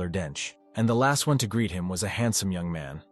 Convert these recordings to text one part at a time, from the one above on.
Tyler Dench, and the last one to greet him was a handsome young man,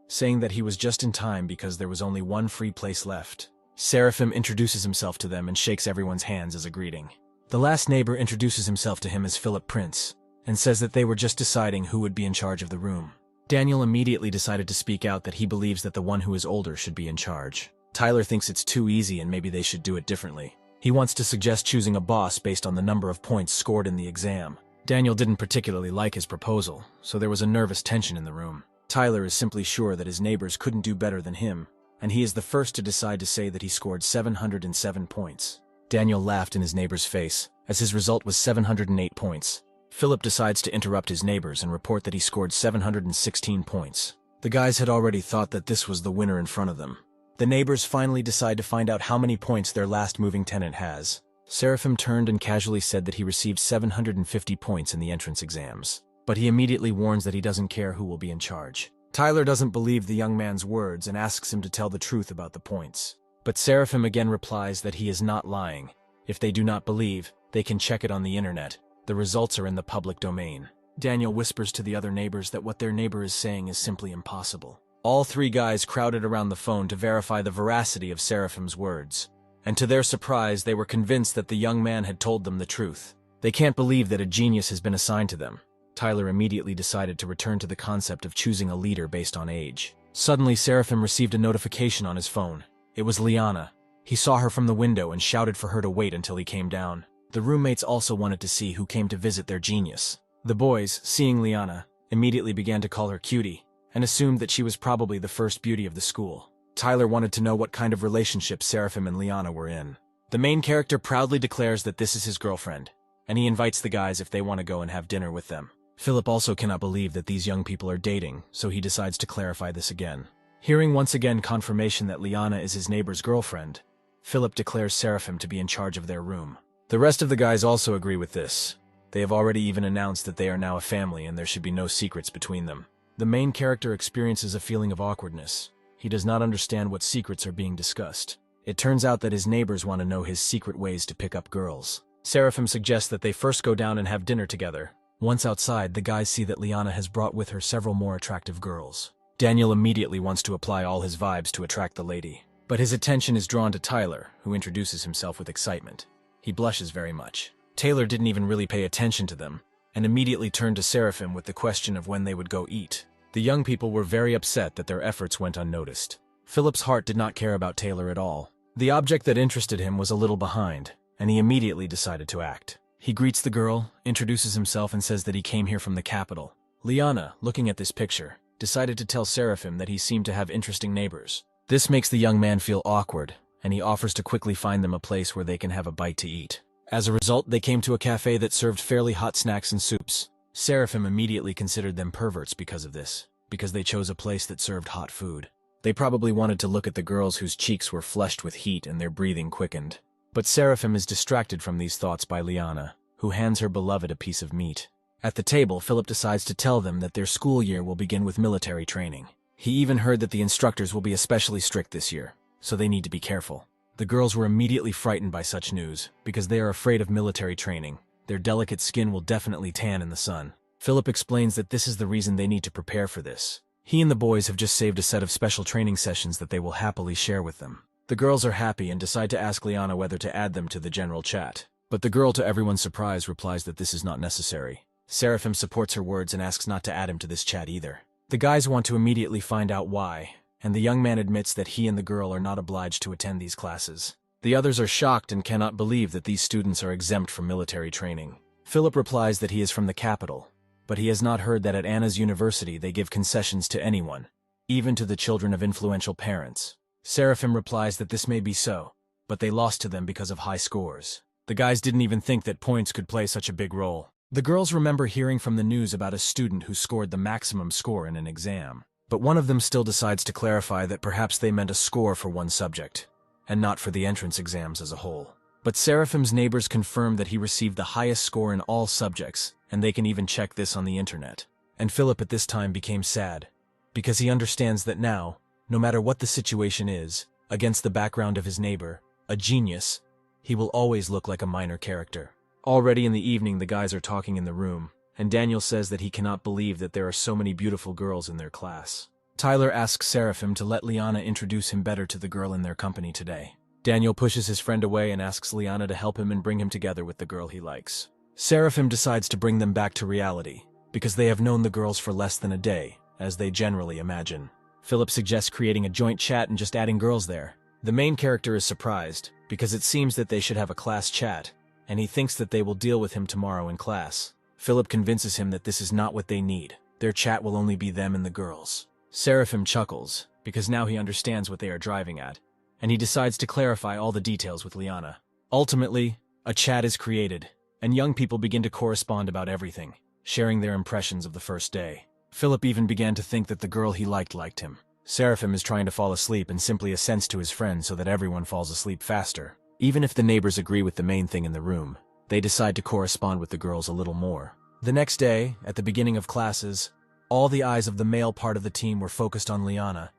saying that he was just in time because there was only one free place left. Seraphim introduces himself to them and shakes everyone's hands as a greeting. The last neighbor introduces himself to him as Philip Prince, and says that they were just deciding who would be in charge of the room. Daniel immediately decided to speak out that he believes that the one who is older should be in charge. Tyler thinks it's too easy and maybe they should do it differently. He wants to suggest choosing a boss based on the number of points scored in the exam. Daniel didn't particularly like his proposal, so there was a nervous tension in the room. Tyler is simply sure that his neighbors couldn't do better than him, and he is the first to decide to say that he scored 707 points. Daniel laughed in his neighbor's face, as his result was 708 points. Philip decides to interrupt his neighbors and report that he scored 716 points. The guys had already thought that this was the winner in front of them. The neighbors finally decide to find out how many points their last moving tenant has. Seraphim turned and casually said that he received 750 points in the entrance exams, but he immediately warns that he doesn't care who will be in charge. Tyler doesn't believe the young man's words and asks him to tell the truth about the points. But Seraphim again replies that he is not lying. If they do not believe, they can check it on the internet. The results are in the public domain. Daniel whispers to the other neighbors that what their neighbor is saying is simply impossible. All three guys crowded around the phone to verify the veracity of Seraphim's words. And to their surprise, they were convinced that the young man had told them the truth. They can't believe that a genius has been assigned to them. Tyler immediately decided to return to the concept of choosing a leader based on age. Suddenly, Seraphim received a notification on his phone. It was Liana. He saw her from the window and shouted for her to wait until he came down. The roommates also wanted to see who came to visit their genius. The boys, seeing Liana, immediately began to call her cutie, and assumed that she was probably the first beauty of the school. Tyler wanted to know what kind of relationship Seraphim and Liana were in. The main character proudly declares that this is his girlfriend, and he invites the guys if they want to go and have dinner with them. Philip also cannot believe that these young people are dating, so he decides to clarify this again. Hearing once again confirmation that Liana is his neighbor's girlfriend, Philip declares Seraphim to be in charge of their room. The rest of the guys also agree with this. They have already even announced that they are now a family and there should be no secrets between them. The main character experiences a feeling of awkwardness. He does not understand what secrets are being discussed. It turns out that his neighbors want to know his secret ways to pick up girls. Seraphim suggests that they first go down and have dinner together. Once outside, the guys see that Liana has brought with her several more attractive girls. Daniel immediately wants to apply all his vibes to attract the lady. But his attention is drawn to Tyler, who introduces himself with excitement. He blushes very much. Taylor didn't even really pay attention to them, and immediately turned to Seraphim with the question of when they would go eat. The young people were very upset that their efforts went unnoticed. Philip's heart did not care about Taylor at all. The object that interested him was a little behind, and he immediately decided to act. He greets the girl, introduces himself, and says that he came here from the capital. Liana, looking at this picture, decided to tell Seraphim that he seemed to have interesting neighbors. This makes the young man feel awkward, and he offers to quickly find them a place where they can have a bite to eat. As a result, they came to a cafe that served fairly hot snacks and soups. Seraphim immediately considered them perverts because of this, because they chose a place that served hot food. They probably wanted to look at the girls whose cheeks were flushed with heat and their breathing quickened. But Seraphim is distracted from these thoughts by Liana, who hands her beloved a piece of meat. At the table, Philip decides to tell them that their school year will begin with military training. He even heard that the instructors will be especially strict this year, so they need to be careful. The girls were immediately frightened by such news, because they are afraid of military training. Their delicate skin will definitely tan in the sun. Philip explains that this is the reason they need to prepare for this. He and the boys have just saved a set of special training sessions that they will happily share with them. The girls are happy and decide to ask Liana whether to add them to the general chat. But the girl, to everyone's surprise, replies that this is not necessary. Seraphim supports her words and asks not to add him to this chat either. The guys want to immediately find out why, and the young man admits that he and the girl are not obliged to attend these classes. The others are shocked and cannot believe that these students are exempt from military training. Philip replies that he is from the capital, but he has not heard that at Anna's university they give concessions to anyone, even to the children of influential parents. Seraphim replies that this may be so, but they lost to them because of high scores. The guys didn't even think that points could play such a big role. The girls remember hearing from the news about a student who scored the maximum score in an exam, but one of them still decides to clarify that perhaps they meant a score for one subject, and not for the entrance exams as a whole. But Seraphim's neighbors confirm that he received the highest score in all subjects, and they can even check this on the internet. And Philip at this time became sad, because he understands that now, no matter what the situation is, against the background of his neighbor, a genius, he will always look like a minor character. Already in the evening, the guys are talking in the room, and Daniel says that he cannot believe that there are so many beautiful girls in their class. Tyler asks Seraphim to let Liana introduce him better to the girl in their company today. Daniel pushes his friend away and asks Liana to help him and bring him together with the girl he likes. Seraphim decides to bring them back to reality, because they have known the girls for less than a day, as they generally imagine. Philip suggests creating a joint chat and just adding girls there. The main character is surprised, because it seems that they should have a class chat, and he thinks that they will deal with him tomorrow in class. Philip convinces him that this is not what they need. Their chat will only be them and the girls. Seraphim chuckles, because now he understands what they are driving at, and he decides to clarify all the details with Liana. Ultimately, a chat is created, and young people begin to correspond about everything, sharing their impressions of the first day. Philip even began to think that the girl he liked him. Seraphim is trying to fall asleep and simply assents to his friend so that everyone falls asleep faster. Even if the neighbors agree with the main thing in the room, they decide to correspond with the girls a little more. The next day, at the beginning of classes, all the eyes of the male part of the team were focused on Liana.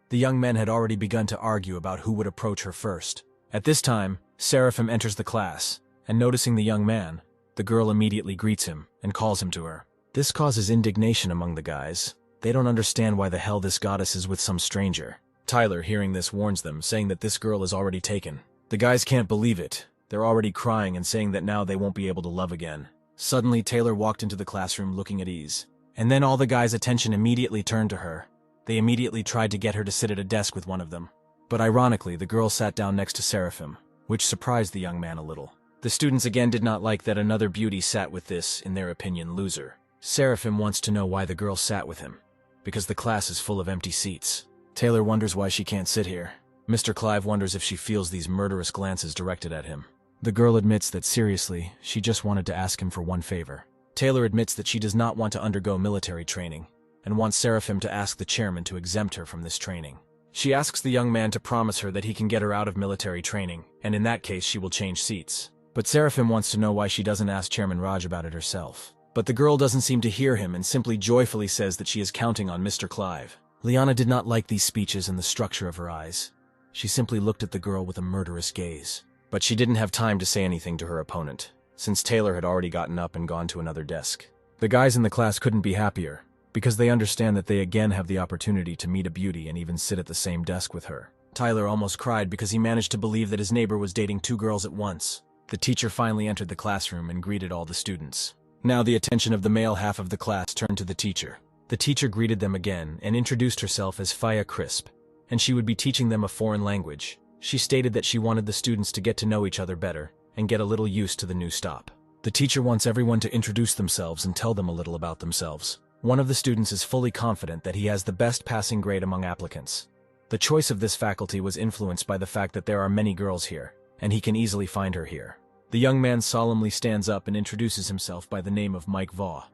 The young men had already begun to argue about who would approach her first. At this time, Seraphim enters the class, and noticing the young man, the girl immediately greets him and calls him to her. This causes indignation among the guys. They don't understand why the hell this goddess is with some stranger. Tyler, hearing this, warns them, saying that this girl is already taken. The guys can't believe it. They're already crying and saying that now they won't be able to love again. Suddenly, Taylor walked into the classroom looking at ease. And then all the guys' attention immediately turned to her. They immediately tried to get her to sit at a desk with one of them. But ironically, the girl sat down next to Seraphim, which surprised the young man a little. The students again did not like that another beauty sat with this, in their opinion, loser. Seraphim wants to know why the girl sat with him, because the class is full of empty seats. Taylor wonders why she can't sit here. Mr. Clive wonders if she feels these murderous glances directed at him. The girl admits that seriously, she just wanted to ask him for one favor. Taylor admits that she does not want to undergo military training, and wants Seraphim to ask the chairman to exempt her from this training. She asks the young man to promise her that he can get her out of military training, and in that case she will change seats. But Seraphim wants to know why she doesn't ask Chairman Raj about it herself. But the girl doesn't seem to hear him and simply joyfully says that she is counting on Mr. Clive. Liana did not like these speeches and the structure of her eyes. She simply looked at the girl with a murderous gaze. But she didn't have time to say anything to her opponent, since Taylor had already gotten up and gone to another desk. The guys in the class couldn't be happier, because they understand that they again have the opportunity to meet a beauty and even sit at the same desk with her. Tyler almost cried because he managed to believe that his neighbor was dating two girls at once. The teacher finally entered the classroom and greeted all the students. Now the attention of the male half of the class turned to the teacher. The teacher greeted them again and introduced herself as Faya Crisp, and she would be teaching them a foreign language. She stated that she wanted the students to get to know each other better and get a little used to the new stop. The teacher wants everyone to introduce themselves and tell them a little about themselves. One of the students is fully confident that he has the best passing grade among applicants. The choice of this faculty was influenced by the fact that there are many girls here, and he can easily find her here. The young man solemnly stands up and introduces himself by the name of Mike Vaugh.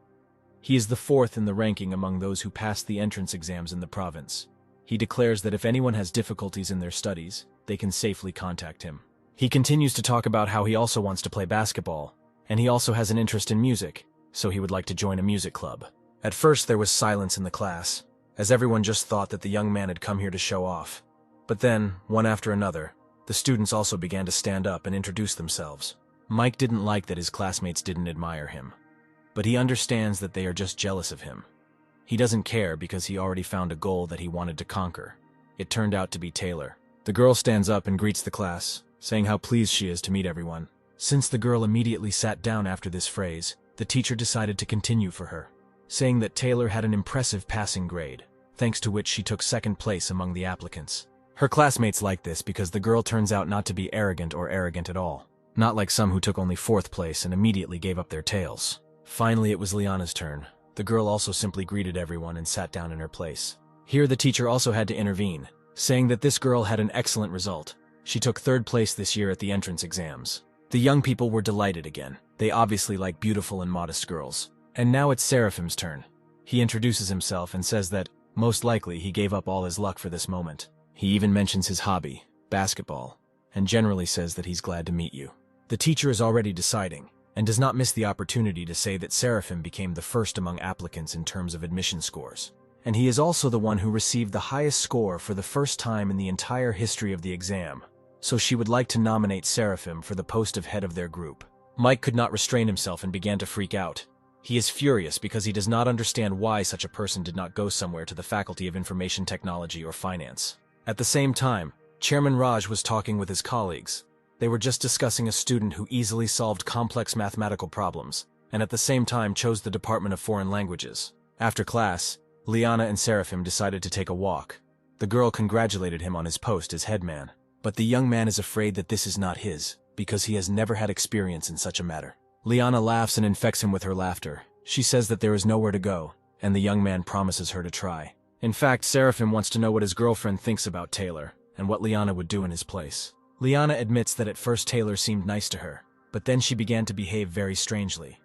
He is the fourth in the ranking among those who passed the entrance exams in the province. He declares that if anyone has difficulties in their studies, they can safely contact him. He continues to talk about how he also wants to play basketball, and he also has an interest in music, so he would like to join a music club. At first there was silence in the class, as everyone just thought that the young man had come here to show off. But then, one after another, the students also began to stand up and introduce themselves. Mike didn't like that his classmates didn't admire him, but he understands that they are just jealous of him. He doesn't care because he already found a goal that he wanted to conquer. It turned out to be Taylor. The girl stands up and greets the class, saying how pleased she is to meet everyone. Since the girl immediately sat down after this phrase, the teacher decided to continue for her, saying that Taylor had an impressive passing grade, thanks to which she took second place among the applicants. Her classmates like this because the girl turns out not to be arrogant or arrogant at all, not like some who took only fourth place and immediately gave up their tails. Finally, it was Liana's turn. The girl also simply greeted everyone and sat down in her place. Here the teacher also had to intervene, saying that this girl had an excellent result. She took third place this year at the entrance exams. The young people were delighted again. They obviously like beautiful and modest girls. And now it's Seraphim's turn. He introduces himself and says that, most likely, he gave up all his luck for this moment. He even mentions his hobby, basketball, and generally says that he's glad to meet you. The teacher is already deciding, and does not miss the opportunity to say that Seraphim became the first among applicants in terms of admission scores. And he is also the one who received the highest score for the first time in the entire history of the exam. So she would like to nominate Seraphim for the post of head of their group. Mike could not restrain himself and began to freak out. He is furious because he does not understand why such a person did not go somewhere to the Faculty of Information Technology or Finance. At the same time, Chairman Raj was talking with his colleagues. They were just discussing a student who easily solved complex mathematical problems, and at the same time chose the Department of Foreign Languages. After class, Liana and Seraphim decided to take a walk. The girl congratulated him on his post as headman, but the young man is afraid that this is not his, because he has never had experience in such a matter. Liana laughs and infects him with her laughter. She says that there is nowhere to go, and the young man promises her to try. In fact, Seraphim wants to know what his girlfriend thinks about Taylor, and what Liana would do in his place. Liana admits that at first Taylor seemed nice to her, but then she began to behave very strangely.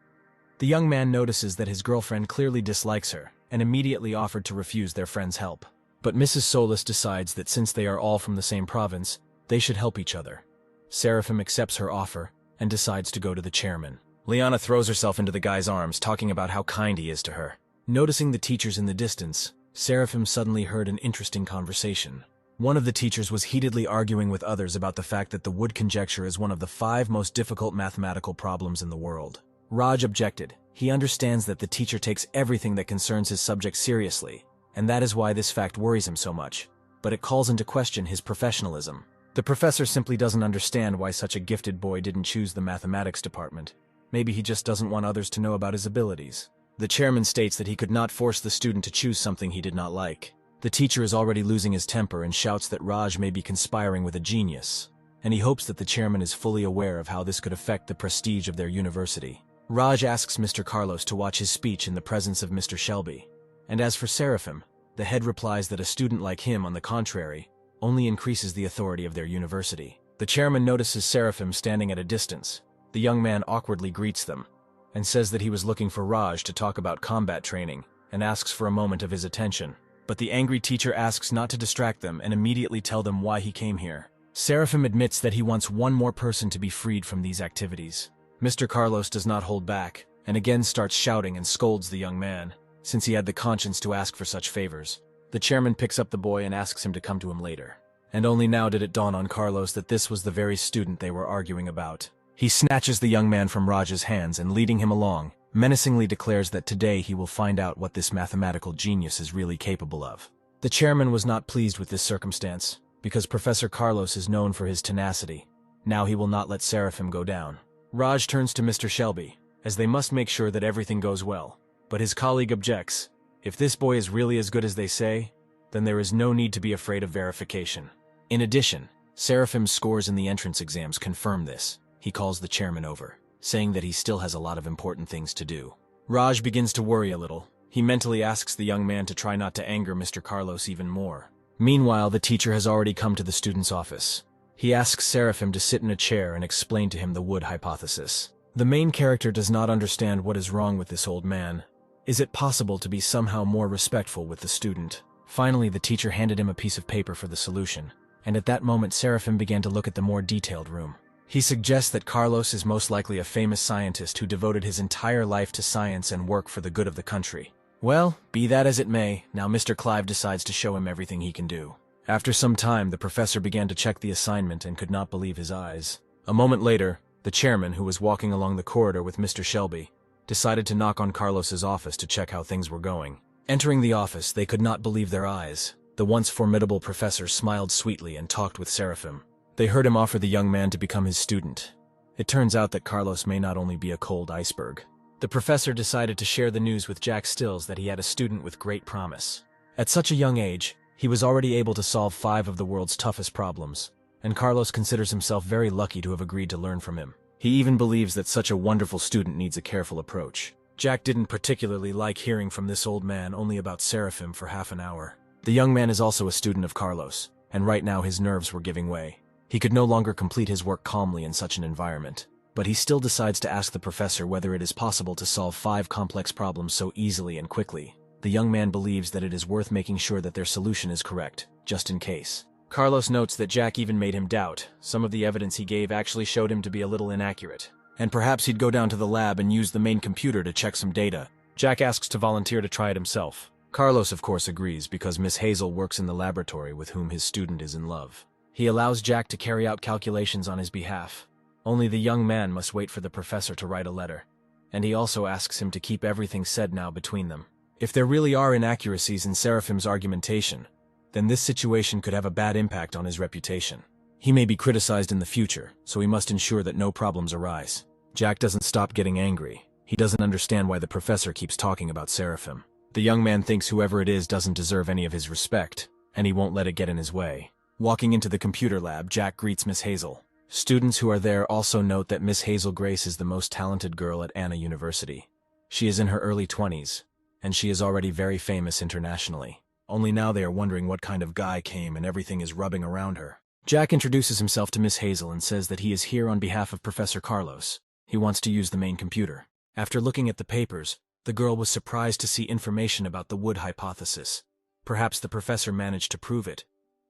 The young man notices that his girlfriend clearly dislikes her, and immediately offered to refuse their friend's help. But Mrs. Solis decides that since they are all from the same province, they should help each other. Seraphim accepts her offer, and decides to go to the chairman. Liana throws herself into the guy's arms, talking about how kind he is to her. Noticing the teachers in the distance, Seraphim suddenly heard an interesting conversation. One of the teachers was heatedly arguing with others about the fact that the Wood conjecture is one of the 5 most difficult mathematical problems in the world. Raj objected. He understands that the teacher takes everything that concerns his subject seriously, and that is why this fact worries him so much, but it calls into question his professionalism. The professor simply doesn't understand why such a gifted boy didn't choose the mathematics department. Maybe he just doesn't want others to know about his abilities. The chairman states that he could not force the student to choose something he did not like. The teacher is already losing his temper and shouts that Raj may be conspiring with a genius, and he hopes that the chairman is fully aware of how this could affect the prestige of their university. Raj asks Mr. Carlos to watch his speech in the presence of Mr. Shelby. And as for Seraphim, the head replies that a student like him, on the contrary, only increases the authority of their university. The chairman notices Seraphim standing at a distance. The young man awkwardly greets them, and says that he was looking for Raj to talk about combat training, and asks for a moment of his attention. But the angry teacher asks not to distract them and immediately tell them why he came here. Seraphim admits that he wants one more person to be freed from these activities. Mr. Carlos does not hold back, and again starts shouting and scolds the young man, since he had the conscience to ask for such favors. The chairman picks up the boy and asks him to come to him later. And only now did it dawn on Carlos that this was the very student they were arguing about. He snatches the young man from Raj's hands and, leading him along, menacingly declares that today he will find out what this mathematical genius is really capable of. The chairman was not pleased with this circumstance, because Professor Carlos is known for his tenacity. Now he will not let Seraphim go down. Raj turns to Mr. Shelby, as they must make sure that everything goes well. But his colleague objects. If this boy is really as good as they say, then there is no need to be afraid of verification. In addition, Seraphim's scores in the entrance exams confirm this. He calls the chairman over, saying that he still has a lot of important things to do. Raj begins to worry a little. He mentally asks the young man to try not to anger Mr. Carlos even more. Meanwhile, the teacher has already come to the student's office. He asks Seraphim to sit in a chair and explain to him the Wood hypothesis. The main character does not understand what is wrong with this old man. Is it possible to be somehow more respectful with the student? Finally, the teacher handed him a piece of paper for the solution, and at that moment Seraphim began to look at the more detailed room. He suggests that Carlos is most likely a famous scientist who devoted his entire life to science and work for the good of the country. Well, be that as it may, now Mr. Clive decides to show him everything he can do. After some time, the professor began to check the assignment and could not believe his eyes. A moment later, the chairman, who was walking along the corridor with Mr. Shelby, decided to knock on Carlos's office to check how things were going. Entering the office, they could not believe their eyes. The once formidable professor smiled sweetly and talked with Seraphim. They heard him offer the young man to become his student. It turns out that Carlos may not only be a cold iceberg. The professor decided to share the news with Jack Stills that he had a student with great promise. At such a young age, he was already able to solve 5 of the world's toughest problems, and Carlos considers himself very lucky to have agreed to learn from him. He even believes that such a wonderful student needs a careful approach. Jack didn't particularly like hearing from this old man only about Seraphim for half an hour. The young man is also a student of Carlos, and right now his nerves were giving way. He could no longer complete his work calmly in such an environment, but he still decides to ask the professor whether it is possible to solve 5 complex problems so easily and quickly. The young man believes that it is worth making sure that their solution is correct, just in case. Carlos notes that Jack even made him doubt. Some of the evidence he gave actually showed him to be a little inaccurate, and perhaps he'd go down to the lab and use the main computer to check some data. Jack asks to volunteer to try it himself. Carlos, of course, agrees because Miss Hazel works in the laboratory with whom his student is in love. He allows Jack to carry out calculations on his behalf. Only the young man must wait for the professor to write a letter. and he also asks him to keep everything said now between them. If there really are inaccuracies in Seraphim's argumentation, then this situation could have a bad impact on his reputation. He may be criticized in the future, so he must ensure that no problems arise. Jack doesn't stop getting angry. He doesn't understand why the professor keeps talking about Seraphim. The young man thinks whoever it is doesn't deserve any of his respect, and he won't let it get in his way. Walking into the computer lab, Jack greets Miss Hazel. Students who are there also note that Miss Hazel Grace is the most talented girl at Anna University. She is in her early 20s, and she is already very famous internationally. Only now they are wondering what kind of guy came and everything is rubbing around her. Jack introduces himself to Miss Hazel and says that he is here on behalf of Professor Carlos. He wants to use the main computer. After looking at the papers, the girl was surprised to see information about the Wood hypothesis. Perhaps the professor managed to prove it,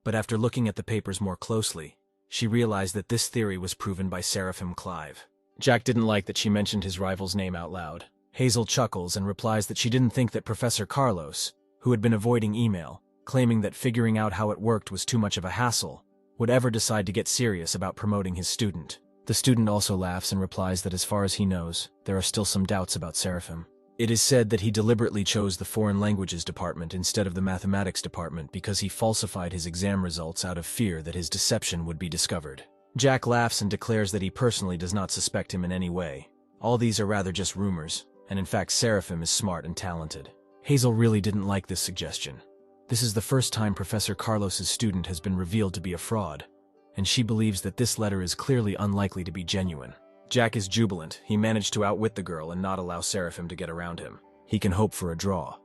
but after looking at the papers more closely, she realized that this theory was proven by Seraphim Clive. Jack didn't like that she mentioned his rival's name out loud. Hazel chuckles and replies that she didn't think that Professor Carlos, who had been avoiding email, claiming that figuring out how it worked was too much of a hassle, would ever decide to get serious about promoting his student. The student also laughs and replies that as far as he knows, there are still some doubts about Seraphim. It is said that he deliberately chose the foreign languages department instead of the mathematics department because he falsified his exam results out of fear that his deception would be discovered. Jack laughs and declares that he personally does not suspect him in any way. All these are rather just rumors, and in fact Seraphim is smart and talented. Hazel really didn't like this suggestion. This is the first time Professor Carlos's student has been revealed to be a fraud, and she believes that this letter is clearly unlikely to be genuine. Jack is jubilant. He managed to outwit the girl and not allow Seraphim to get around him. He can hope for a draw.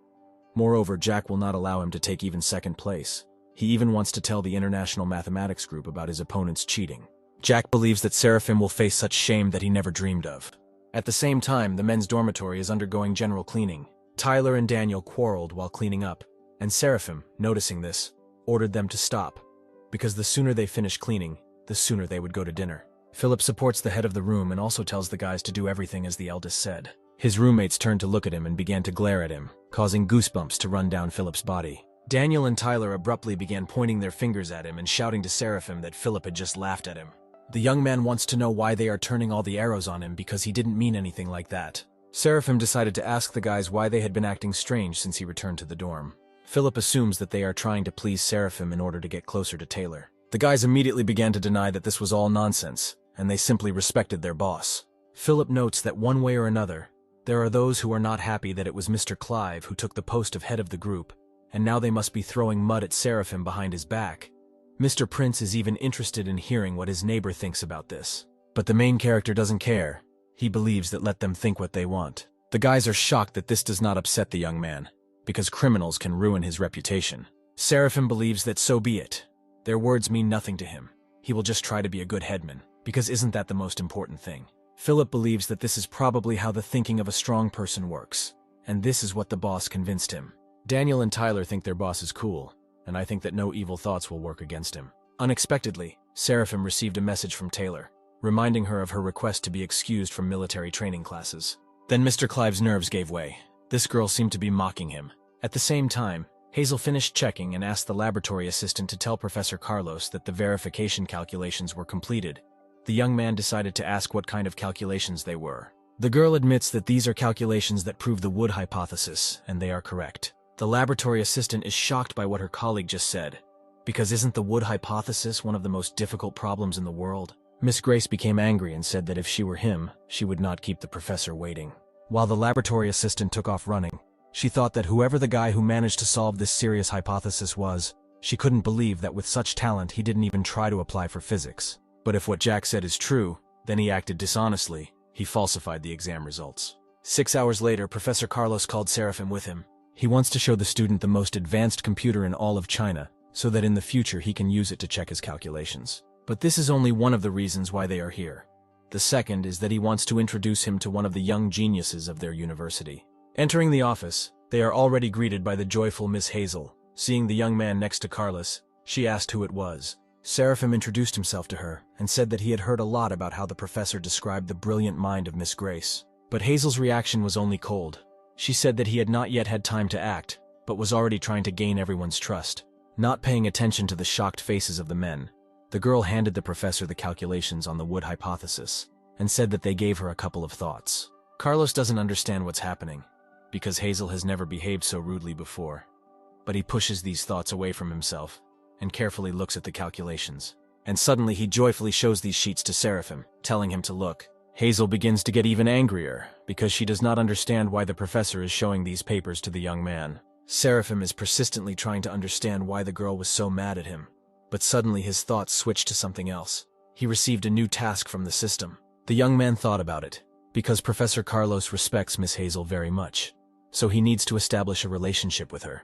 Moreover, Jack will not allow him to take even second place. He even wants to tell the International Mathematics Group about his opponent's cheating. Jack believes that Seraphim will face such shame that he never dreamed of. At the same time, the men's dormitory is undergoing general cleaning. Tyler and Daniel quarreled while cleaning up, and Seraphim, noticing this, ordered them to stop, because the sooner they finished cleaning, the sooner they would go to dinner. Philip supports the head of the room and also tells the guys to do everything as the eldest said. His roommates turned to look at him and began to glare at him, causing goosebumps to run down Philip's body. Daniel and Tyler abruptly began pointing their fingers at him and shouting to Seraphim that Philip had just laughed at him. The young man wants to know why they are turning all the arrows on him because he didn't mean anything like that. Seraphim decided to ask the guys why they had been acting strange since he returned to the dorm. Philip assumes that they are trying to please Seraphim in order to get closer to Taylor. The guys immediately began to deny that this was all nonsense, and they simply respected their boss. Philip notes that one way or another, there are those who are not happy that it was Mr. Clive who took the post of head of the group, and now they must be throwing mud at Seraphim behind his back. Mr. Prince is even interested in hearing what his neighbor thinks about this. But the main character doesn't care. He believes that let them think what they want. The guys are shocked that this does not upset the young man, because criminals can ruin his reputation. Seraphim believes that so be it. Their words mean nothing to him. He will just try to be a good headman, because isn't that the most important thing? Philip believes that this is probably how the thinking of a strong person works, and this is what the boss convinced him. Daniel and Tyler think their boss is cool, and I think that no evil thoughts will work against him. Unexpectedly, Seraphim received a message from Taylor, reminding her of her request to be excused from military training classes. Then Mr. Clive's nerves gave way. This girl seemed to be mocking him. At the same time, Hazel finished checking and asked the laboratory assistant to tell Professor Carlos that the verification calculations were completed. The young man decided to ask what kind of calculations they were. The girl admits that these are calculations that prove the Wood hypothesis, and they are correct. The laboratory assistant is shocked by what her colleague just said, because isn't the Wood hypothesis one of the most difficult problems in the world? Miss Grace became angry and said that if she were him, she would not keep the professor waiting. While the laboratory assistant took off running, she thought that whoever the guy who managed to solve this serious hypothesis was, she couldn't believe that with such talent he didn't even try to apply for physics. But if what Jack said is true, then he acted dishonestly. He falsified the exam results. 6 hours later, Professor Carlos called Seraphim with him. He wants to show the student the most advanced computer in all of China, so that in the future he can use it to check his calculations. But this is only one of the reasons why they are here. The second is that he wants to introduce him to one of the young geniuses of their university. Entering the office, they are already greeted by the joyful Miss Hazel. Seeing the young man next to Carlos, she asked who it was. Seraphim introduced himself to her and said that he had heard a lot about how the professor described the brilliant mind of Miss Grace. But Hazel's reaction was only cold. She said that he had not yet had time to act, but was already trying to gain everyone's trust. Not paying attention to the shocked faces of the men, the girl handed the professor the calculations on the Wood hypothesis and said that they gave her a couple of thoughts. Carlos doesn't understand what's happening, because Hazel has never behaved so rudely before. But he pushes these thoughts away from himself and carefully looks at the calculations. And suddenly he joyfully shows these sheets to Seraphim, telling him to look. Hazel begins to get even angrier, because she does not understand why the professor is showing these papers to the young man. Seraphim is persistently trying to understand why the girl was so mad at him, but suddenly his thoughts switch to something else. He received a new task from the system. The young man thought about it, because Professor Carlos respects Miss Hazel very much, so he needs to establish a relationship with her.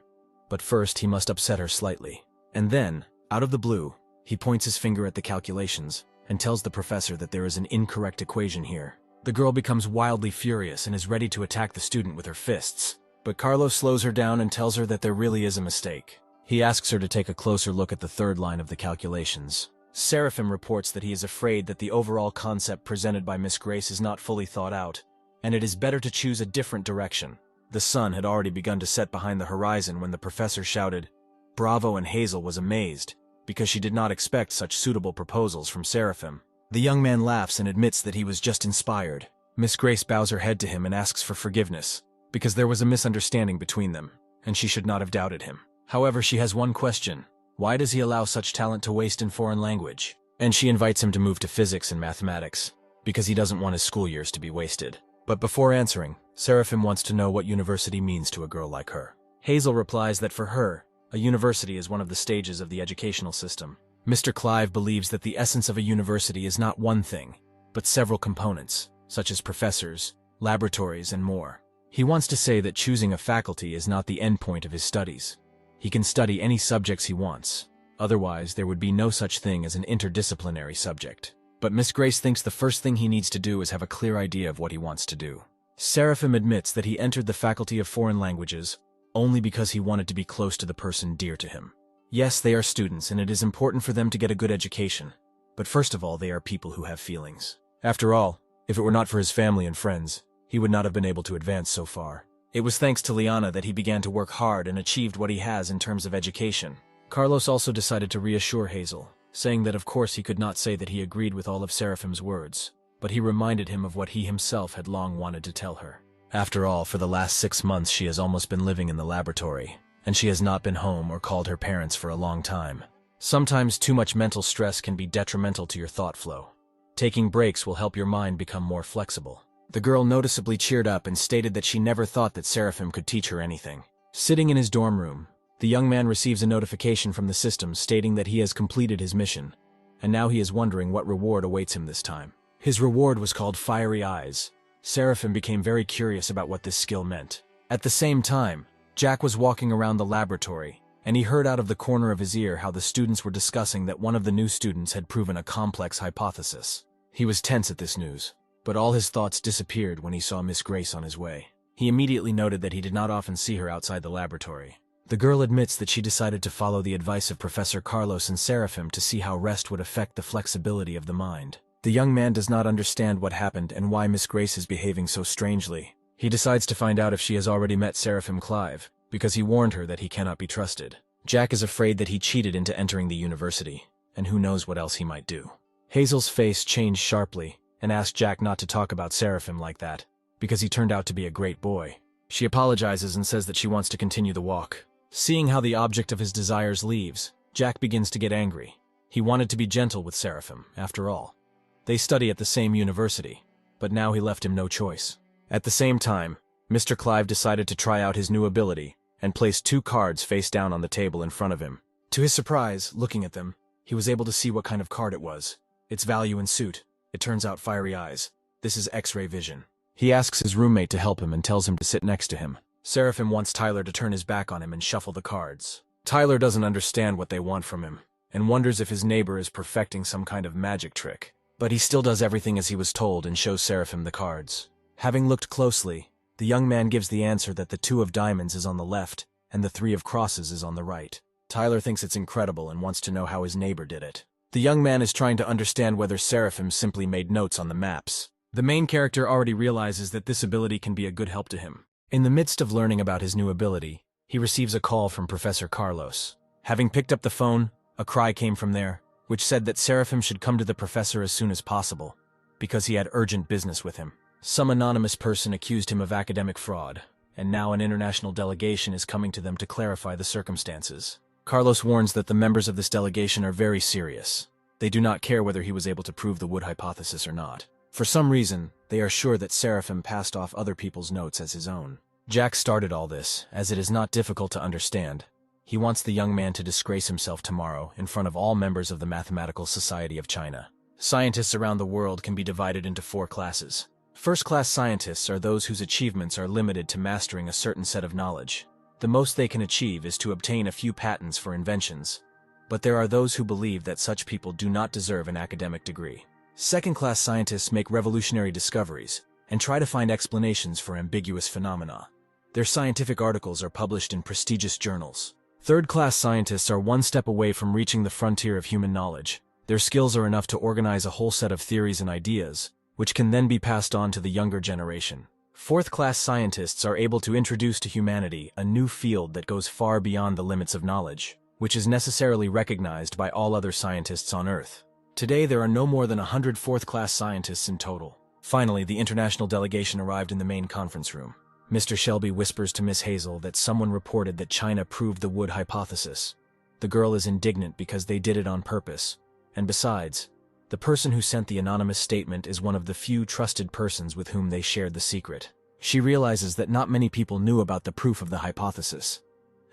But first he must upset her slightly. And then, out of the blue, he points his finger at the calculations and tells the professor that there is an incorrect equation here. The girl becomes wildly furious and is ready to attack the student with her fists, but Carlos slows her down and tells her that there really is a mistake. He asks her to take a closer look at the third line of the calculations. Seraphim reports that he is afraid that the overall concept presented by Miss Grace is not fully thought out, and it is better to choose a different direction. The sun had already begun to set behind the horizon when the professor shouted, "Bravo!" and Hazel was amazed, because she did not expect such suitable proposals from Seraphim. The young man laughs and admits that he was just inspired. Miss Grace bows her head to him and asks for forgiveness, because there was a misunderstanding between them, and she should not have doubted him. However, she has one question. Why does he allow such talent to waste in foreign language? And she invites him to move to physics and mathematics, because he doesn't want his school years to be wasted. But before answering, Seraphim wants to know what university means to a girl like her. Hazel replies that for her, a university is one of the stages of the educational system. Mr. Clive believes that the essence of a university is not one thing, but several components, such as professors, laboratories, and more. He wants to say that choosing a faculty is not the end point of his studies. He can study any subjects he wants. Otherwise, there would be no such thing as an interdisciplinary subject. But Miss Grace thinks the first thing he needs to do is have a clear idea of what he wants to do. Seraphim admits that he entered the Faculty of Foreign Languages only because he wanted to be close to the person dear to him. Yes, they are students, and it is important for them to get a good education. But first of all, they are people who have feelings. After all, if it were not for his family and friends, he would not have been able to advance so far. It was thanks to Liana that he began to work hard and achieved what he has in terms of education. Carlos also decided to reassure Hazel, saying that of course he could not say that he agreed with all of Seraphim's words, but he reminded him of what he himself had long wanted to tell her. After all, for the last 6 months she has almost been living in the laboratory, and she has not been home or called her parents for a long time. Sometimes too much mental stress can be detrimental to your thought flow. Taking breaks will help your mind become more flexible. The girl noticeably cheered up and stated that she never thought that Seraphim could teach her anything. Sitting in his dorm room, the young man receives a notification from the system stating that he has completed his mission, and now he is wondering what reward awaits him this time. His reward was called Fiery Eyes. Seraphim became very curious about what this skill meant. At the same time, Jack was walking around the laboratory, and he heard out of the corner of his ear how the students were discussing that one of the new students had proven a complex hypothesis. He was tense at this news, but all his thoughts disappeared when he saw Miss Grace on his way. He immediately noted that he did not often see her outside the laboratory. The girl admits that she decided to follow the advice of Professor Carlos and Seraphim to see how rest would affect the flexibility of the mind. The young man does not understand what happened and why Miss Grace is behaving so strangely. He decides to find out if she has already met Seraphim Clive, because he warned her that he cannot be trusted. Jack is afraid that he cheated into entering the university, and who knows what else he might do. Hazel's face changed sharply and asked Jack not to talk about Seraphim like that, because he turned out to be a great boy. She apologizes and says that she wants to continue the walk. Seeing how the object of his desires leaves, Jack begins to get angry. He wanted to be gentle with Seraphim, after all. They study at the same university, but now he left him no choice. At the same time, Mr. Clive decided to try out his new ability and placed 2 cards face down on the table in front of him. To his surprise, looking at them, he was able to see what kind of card it was. Its value and suit. It turns out Fiery Eyes. This is X-ray vision. He asks his roommate to help him and tells him to sit next to him. Seraphim wants Tyler to turn his back on him and shuffle the cards. Tyler doesn't understand what they want from him, and wonders if his neighbor is perfecting some kind of magic trick. But he still does everything as he was told and shows Seraphim the cards. Having looked closely, the young man gives the answer that the 2 of diamonds is on the left and the 3 of crosses is on the right. Tyler thinks it's incredible and wants to know how his neighbor did it. The young man is trying to understand whether Seraphim simply made notes on the maps. The main character already realizes that this ability can be a good help to him. In the midst of learning about his new ability, he receives a call from Professor Carlos. Having picked up the phone, a cry came from there, which said that Seraphim should come to the professor as soon as possible, because he had urgent business with him. Some anonymous person accused him of academic fraud, and now an international delegation is coming to them to clarify the circumstances. Carlos warns that the members of this delegation are very serious. They do not care whether he was able to prove the Wood hypothesis or not. For some reason, they are sure that Seraphim passed off other people's notes as his own. Jack started all this, as it is not difficult to understand. He wants the young man to disgrace himself tomorrow in front of all members of the Mathematical Society of China. Scientists around the world can be divided into 4 classes. First-class scientists are those whose achievements are limited to mastering a certain set of knowledge. The most they can achieve is to obtain a few patents for inventions. But there are those who believe that such people do not deserve an academic degree. Second-class scientists make revolutionary discoveries and try to find explanations for ambiguous phenomena. Their scientific articles are published in prestigious journals. Third-class scientists are one step away from reaching the frontier of human knowledge. Their skills are enough to organize a whole set of theories and ideas, which can then be passed on to the younger generation. Fourth-class scientists are able to introduce to humanity a new field that goes far beyond the limits of knowledge, which is necessarily recognized by all other scientists on Earth. Today there are no more than 100 fourth-class scientists in total. Finally, the international delegation arrived in the main conference room. Mr. Shelby whispers to Miss Hazel that someone reported that China proved the Wood hypothesis. The girl is indignant because they did it on purpose. And besides, the person who sent the anonymous statement is one of the few trusted persons with whom they shared the secret. She realizes that not many people knew about the proof of the hypothesis,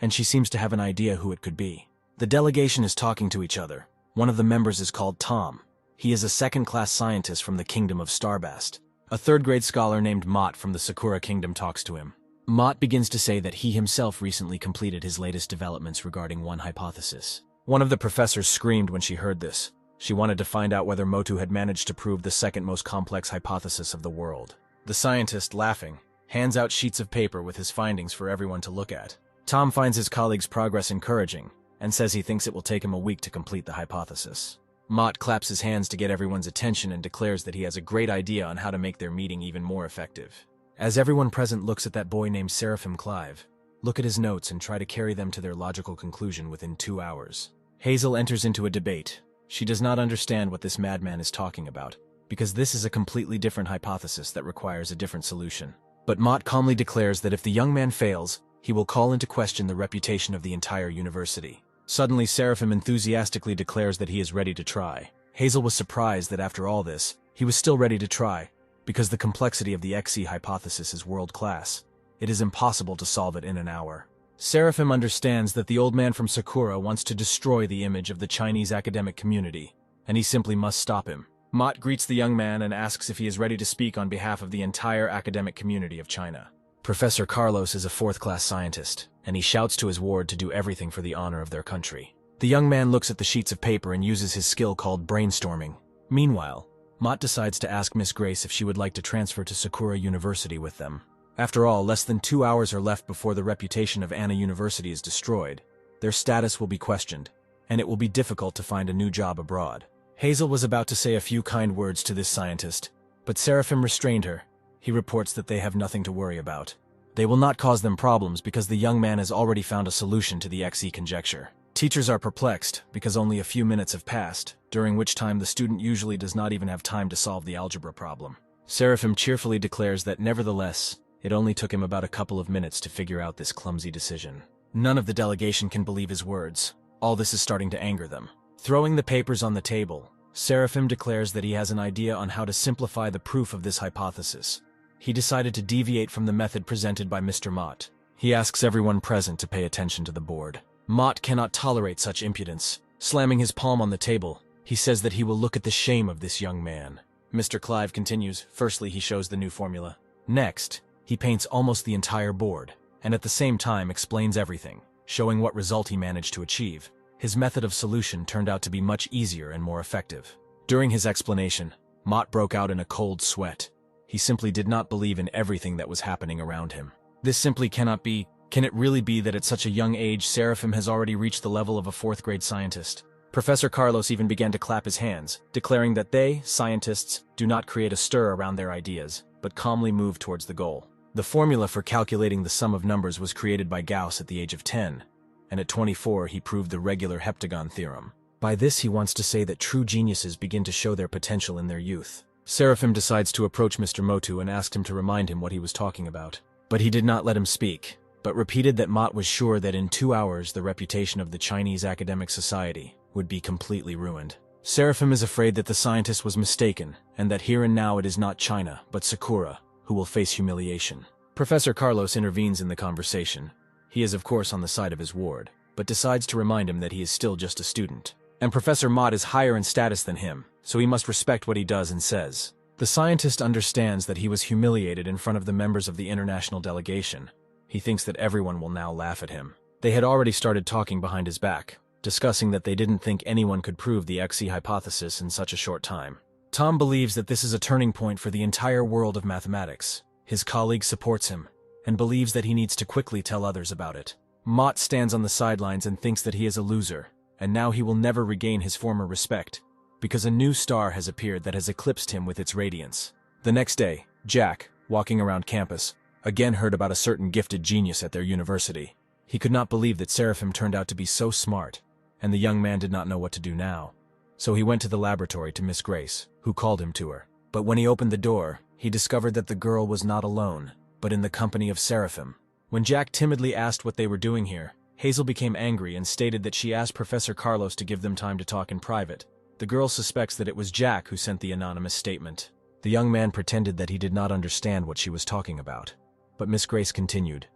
and she seems to have an idea who it could be. The delegation is talking to each other. One of the members is called Tom. He is a second-class scientist from the kingdom of Starbast. A third-grade scholar named Mott from the Sakura Kingdom talks to him. Mott begins to say that he himself recently completed his latest developments regarding one hypothesis. One of the professors screamed when she heard this. She wanted to find out whether Motu had managed to prove the second most complex hypothesis of the world. The scientist, laughing, hands out sheets of paper with his findings for everyone to look at. Tom finds his colleague's progress encouraging and says he thinks it will take him a week to complete the hypothesis. Mott claps his hands to get everyone's attention and declares that he has a great idea on how to make their meeting even more effective. As everyone present looks at that boy named Seraphim Clive, look at his notes and try to carry them to their logical conclusion within 2 hours. Hazel enters into a debate. She does not understand what this madman is talking about, because this is a completely different hypothesis that requires a different solution. But Mott calmly declares that if the young man fails, he will call into question the reputation of the entire university. Suddenly, Seraphim enthusiastically declares that he is ready to try. Hazel was surprised that after all this, he was still ready to try, because the complexity of the XE hypothesis is world-class. It is impossible to solve it in an hour. Seraphim understands that the old man from Sakura wants to destroy the image of the Chinese academic community, and he simply must stop him. Mott greets the young man and asks if he is ready to speak on behalf of the entire academic community of China. Professor Carlos is a fourth-class scientist, and he shouts to his ward to do everything for the honor of their country. The young man looks at the sheets of paper and uses his skill called brainstorming. Meanwhile, Mott decides to ask Miss Grace if she would like to transfer to Sakura University with them. After all, less than 2 hours are left before the reputation of Anna University is destroyed. Their status will be questioned, and it will be difficult to find a new job abroad. Hazel was about to say a few kind words to this scientist, but Seraphim restrained her. He reports that they have nothing to worry about. They will not cause them problems because the young man has already found a solution to the XE conjecture. Teachers are perplexed because only a few minutes have passed, during which time the student usually does not even have time to solve the algebra problem. Seraphim cheerfully declares that nevertheless, it only took him about a couple of minutes to figure out this clumsy decision. None of the delegation can believe his words. All this is starting to anger them. Throwing the papers on the table, Seraphim declares that he has an idea on how to simplify the proof of this hypothesis. He decided to deviate from the method presented by Mr. Mott. He asks everyone present to pay attention to the board. Mott cannot tolerate such impudence. Slamming his palm on the table, he says that he will look at the shame of this young man. Mr. Clive continues. Firstly, he shows the new formula. Next, he paints almost the entire board, and at the same time explains everything, showing what result he managed to achieve. His method of solution turned out to be much easier and more effective. During his explanation, Mott broke out in a cold sweat. He simply did not believe in everything that was happening around him. This simply cannot be. Can it really be that at such a young age, Seraphim has already reached the level of a fourth-grade scientist? Professor Carlos even began to clap his hands, declaring that they, scientists, do not create a stir around their ideas, but calmly move towards the goal. The formula for calculating the sum of numbers was created by Gauss at the age of 10, and at 24 he proved the regular heptagon theorem. By this he wants to say that true geniuses begin to show their potential in their youth. Seraphim decides to approach Mr. Motu and asked him to remind him what he was talking about. But he did not let him speak, but repeated that Mott was sure that in 2 hours the reputation of the Chinese academic society would be completely ruined. Seraphim is afraid that the scientist was mistaken, and that here and now it is not China, but Sakura, who will face humiliation. Professor Carlos intervenes in the conversation. He is of course on the side of his ward, but decides to remind him that he is still just a student. And Professor Mott is higher in status than him, so he must respect what he does and says. The scientist understands that he was humiliated in front of the members of the international delegation. He thinks that everyone will now laugh at him. They had already started talking behind his back, discussing that they didn't think anyone could prove the XE hypothesis in such a short time. Tom believes that this is a turning point for the entire world of mathematics. His colleague supports him, and believes that he needs to quickly tell others about it. Mott stands on the sidelines and thinks that he is a loser, and now he will never regain his former respect, because a new star has appeared that has eclipsed him with its radiance. The next day, Jack, walking around campus, again heard about a certain gifted genius at their university. He could not believe that Seraphim turned out to be so smart, and the young man did not know what to do now. So he went to the laboratory to Miss Grace, who called him to her. But when he opened the door, he discovered that the girl was not alone, but in the company of Seraphim. When Jack timidly asked what they were doing here, Hazel became angry and stated that she asked Professor Carlos to give them time to talk in private. The girl suspects that it was Jack who sent the anonymous statement. The young man pretended that he did not understand what she was talking about. But Miss Grace continued.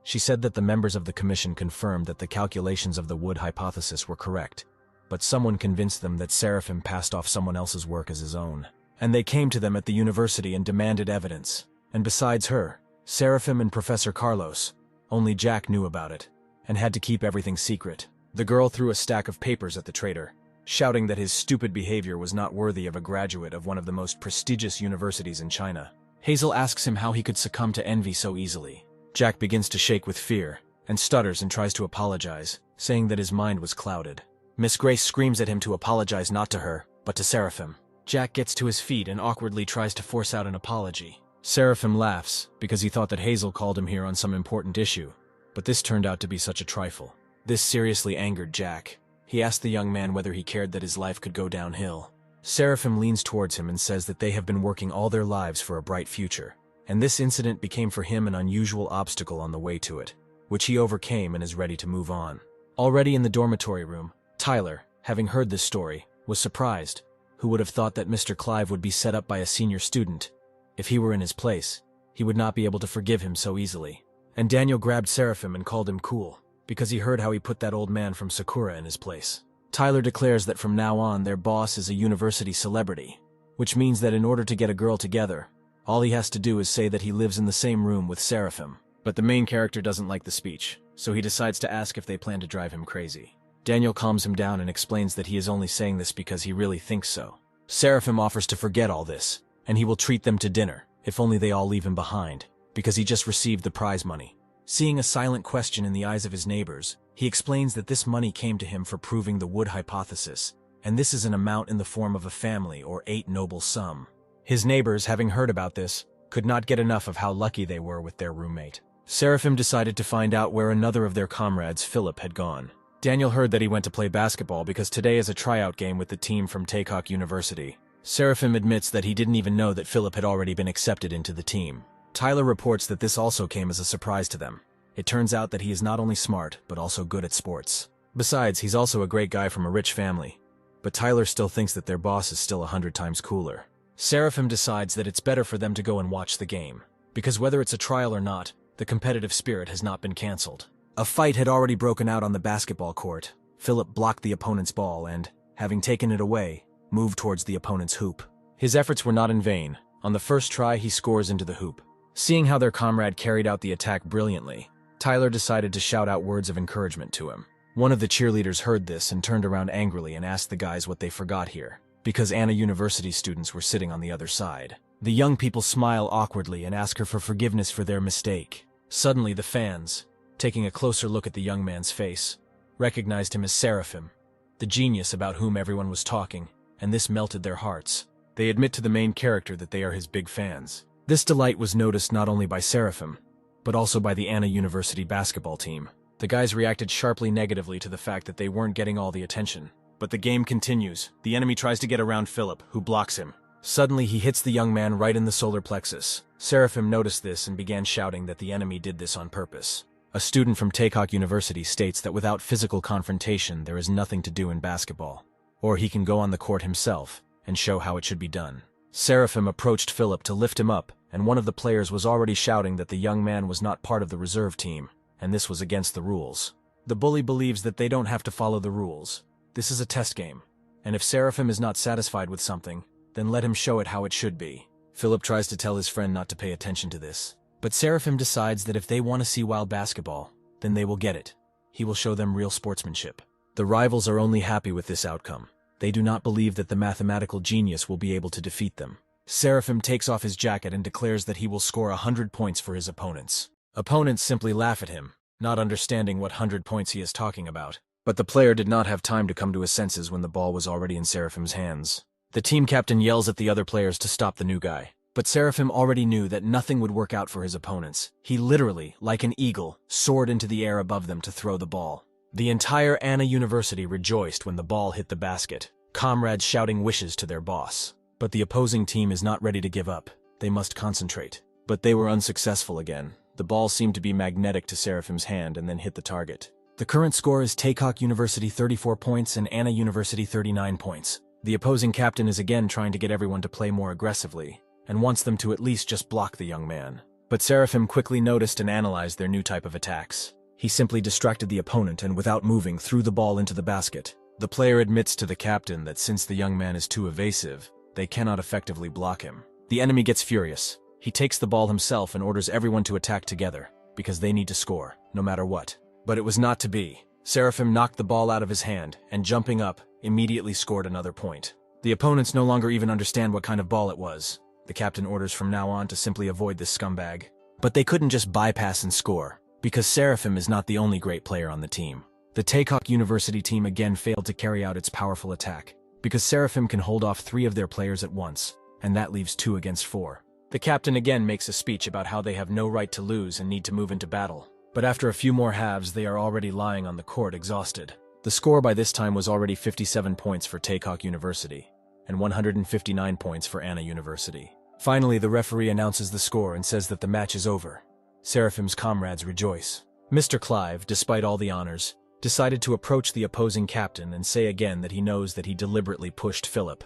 She said that the members of the commission confirmed that the calculations of the Wood hypothesis were correct, but someone convinced them that Seraphim passed off someone else's work as his own. And they came to them at the university and demanded evidence. And besides her, Seraphim and Professor Carlos, only Jack knew about it, and had to keep everything secret. The girl threw a stack of papers at the traitor, shouting that his stupid behavior was not worthy of a graduate of one of the most prestigious universities in China. Hazel asks him how he could succumb to envy so easily. Jack begins to shake with fear, and stutters and tries to apologize, saying that his mind was clouded. Miss Grace screams at him to apologize not to her, but to Seraphim. Jack gets to his feet and awkwardly tries to force out an apology. Seraphim laughs, because he thought that Hazel called him here on some important issue, but this turned out to be such a trifle. This seriously angered Jack. He asked the young man whether he cared that his life could go downhill. Seraphim leans towards him and says that they have been working all their lives for a bright future, and this incident became for him an unusual obstacle on the way to it, which he overcame and is ready to move on. Already in the dormitory room, Tyler, having heard this story, was surprised. Who would have thought that Mr. Clive would be set up by a senior student? If he were in his place, he would not be able to forgive him so easily. And Daniel grabbed Seraphim and called him cool, because he heard how he put that old man from Sakura in his place. Tyler declares that from now on their boss is a university celebrity, which means that in order to get a girl together, all he has to do is say that he lives in the same room with Seraphim. But the main character doesn't like the speech, so he decides to ask if they plan to drive him crazy. Daniel calms him down and explains that he is only saying this because he really thinks so. Seraphim offers to forget all this, and he will treat them to dinner, if only they all leave him behind, because he just received the prize money. Seeing a silent question in the eyes of his neighbors, he explains that this money came to him for proving the Wood hypothesis, and this is an amount in the form of a family or 8 noble sum. His neighbors, having heard about this, could not get enough of how lucky they were with their roommate. Seraphim decided to find out where another of their comrades, Philip, had gone. Daniel heard that he went to play basketball because today is a tryout game with the team from Taekook University. Seraphim admits that he didn't even know that Philip had already been accepted into the team. Tyler reports that this also came as a surprise to them. It turns out that he is not only smart, but also good at sports. Besides, he's also a great guy from a rich family. But Tyler still thinks that their boss is still 100 times cooler. Seraphim decides that it's better for them to go and watch the game, because whether it's a trial or not, the competitive spirit has not been cancelled. A fight had already broken out on the basketball court. Philip blocked the opponent's ball and, having taken it away, moved towards the opponent's hoop. His efforts were not in vain. On the first try, he scores into the hoop. Seeing how their comrade carried out the attack brilliantly, Tyler decided to shout out words of encouragement to him. One of the cheerleaders heard this and turned around angrily and asked the guys what they forgot here, because Anna University students were sitting on the other side. The young people smile awkwardly and ask her for forgiveness for their mistake. Suddenly, the fans, taking a closer look at the young man's face, recognized him as Seraphim, the genius about whom everyone was talking, and this melted their hearts. They admit to the main character that they are his big fans. This delight was noticed not only by Seraphim, but also by the Anna University basketball team. The guys reacted sharply negatively to the fact that they weren't getting all the attention. But the game continues. The enemy tries to get around Philip, who blocks him. Suddenly, he hits the young man right in the solar plexus. Seraphim noticed this and began shouting that the enemy did this on purpose. A student from Taekok University states that without physical confrontation, there is nothing to do in basketball. Or he can go on the court himself and show how it should be done. Seraphim approached Philip to lift him up, and one of the players was already shouting that the young man was not part of the reserve team, and this was against the rules. The bully believes that they don't have to follow the rules. This is a test game, and if Seraphim is not satisfied with something, then let him show it how it should be. Philip tries to tell his friend not to pay attention to this, but Seraphim decides that if they want to see wild basketball, then they will get it. He will show them real sportsmanship. The rivals are only happy with this outcome. They do not believe that the mathematical genius will be able to defeat them. Seraphim takes off his jacket and declares that he will score 100 points for his opponents. Opponents simply laugh at him, not understanding what 100 points he is talking about. But the player did not have time to come to his senses when the ball was already in Seraphim's hands. The team captain yells at the other players to stop the new guy. But Seraphim already knew that nothing would work out for his opponents. He literally, like an eagle, soared into the air above them to throw the ball. The entire Anna University rejoiced when the ball hit the basket, comrades shouting wishes to their boss. But the opposing team is not ready to give up. They must concentrate. But they were unsuccessful again. The ball seemed to be magnetic to Seraphim's hand and then hit the target. The current score is Taekok University 34 points and Anna University 39 points. The opposing captain is again trying to get everyone to play more aggressively, and wants them to at least just block the young man. But Seraphim quickly noticed and analyzed their new type of attacks. He simply distracted the opponent and without moving threw the ball into the basket. The player admits to the captain that since the young man is too evasive, they cannot effectively block him. The enemy gets furious. He takes the ball himself and orders everyone to attack together, because they need to score, no matter what. But it was not to be. Seraphim knocked the ball out of his hand, and jumping up, immediately scored another point. The opponents no longer even understand what kind of ball it was. The captain orders from now on to simply avoid this scumbag. But they couldn't just bypass and score, because Seraphim is not the only great player on the team. The Taekok University team again failed to carry out its powerful attack, because Seraphim can hold off 3 of their players at once, and that leaves 2 against 4. The captain again makes a speech about how they have no right to lose and need to move into battle. But after a few more halves, they are already lying on the court exhausted. The score by this time was already 57 points for Taekok University, and 159 points for Anna University. Finally, the referee announces the score and says that the match is over. Seraphim's comrades rejoice. Mr. Clive, despite all the honors, decided to approach the opposing captain and say again that he knows that he deliberately pushed Philip.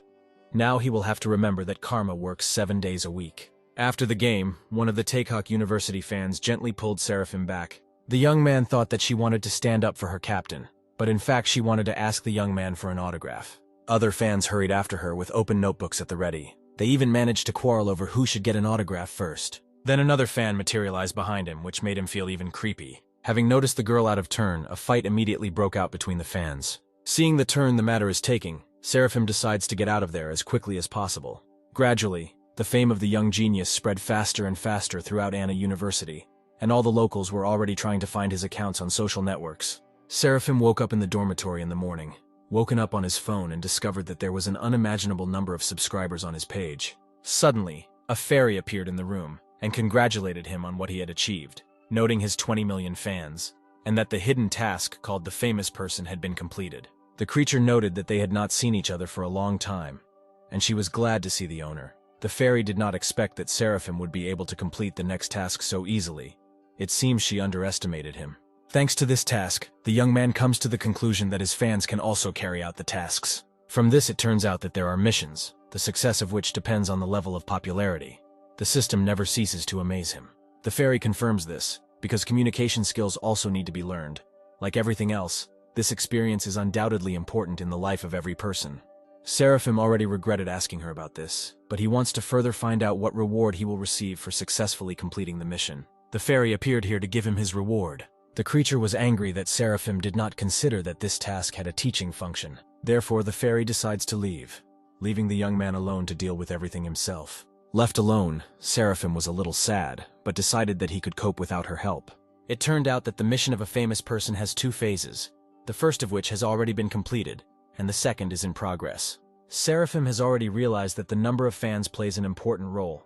Now he will have to remember that karma works 7 days a week. After the game, one of the Taekok University fans gently pulled Seraphim back. The young man thought that she wanted to stand up for her captain, but in fact she wanted to ask the young man for an autograph. Other fans hurried after her with open notebooks at the ready. They even managed to quarrel over who should get an autograph first. Then another fan materialized behind him, which made him feel even creepy. Having noticed the girl out of turn, a fight immediately broke out between the fans. Seeing the turn the matter is taking, Seraphim decides to get out of there as quickly as possible. Gradually, the fame of the young genius spread faster and faster throughout Anna University, and all the locals were already trying to find his accounts on social networks. Seraphim woke up in the dormitory in the morning, woken up on his phone and discovered that there was an unimaginable number of subscribers on his page. Suddenly, a fairy appeared in the room and congratulated him on what he had achieved, noting his 20 million fans, and that the hidden task called the famous person had been completed. The creature noted that they had not seen each other for a long time, and she was glad to see the owner. The fairy did not expect that Seraphim would be able to complete the next task so easily. It seems she underestimated him. Thanks to this task, the young man comes to the conclusion that his fans can also carry out the tasks. From this it turns out that there are missions, the success of which depends on the level of popularity. The system never ceases to amaze him. The fairy confirms this, because communication skills also need to be learned. Like everything else, this experience is undoubtedly important in the life of every person. Seraphim already regretted asking her about this, but he wants to further find out what reward he will receive for successfully completing the mission. The fairy appeared here to give him his reward. The creature was angry that Seraphim did not consider that this task had a teaching function. Therefore, the fairy decides to leave, leaving the young man alone to deal with everything himself. Left alone, Seraphim was a little sad, but decided that he could cope without her help. It turned out that the mission of a famous person has 2 phases, the first of which has already been completed, and the second is in progress. Seraphim has already realized that the number of fans plays an important role.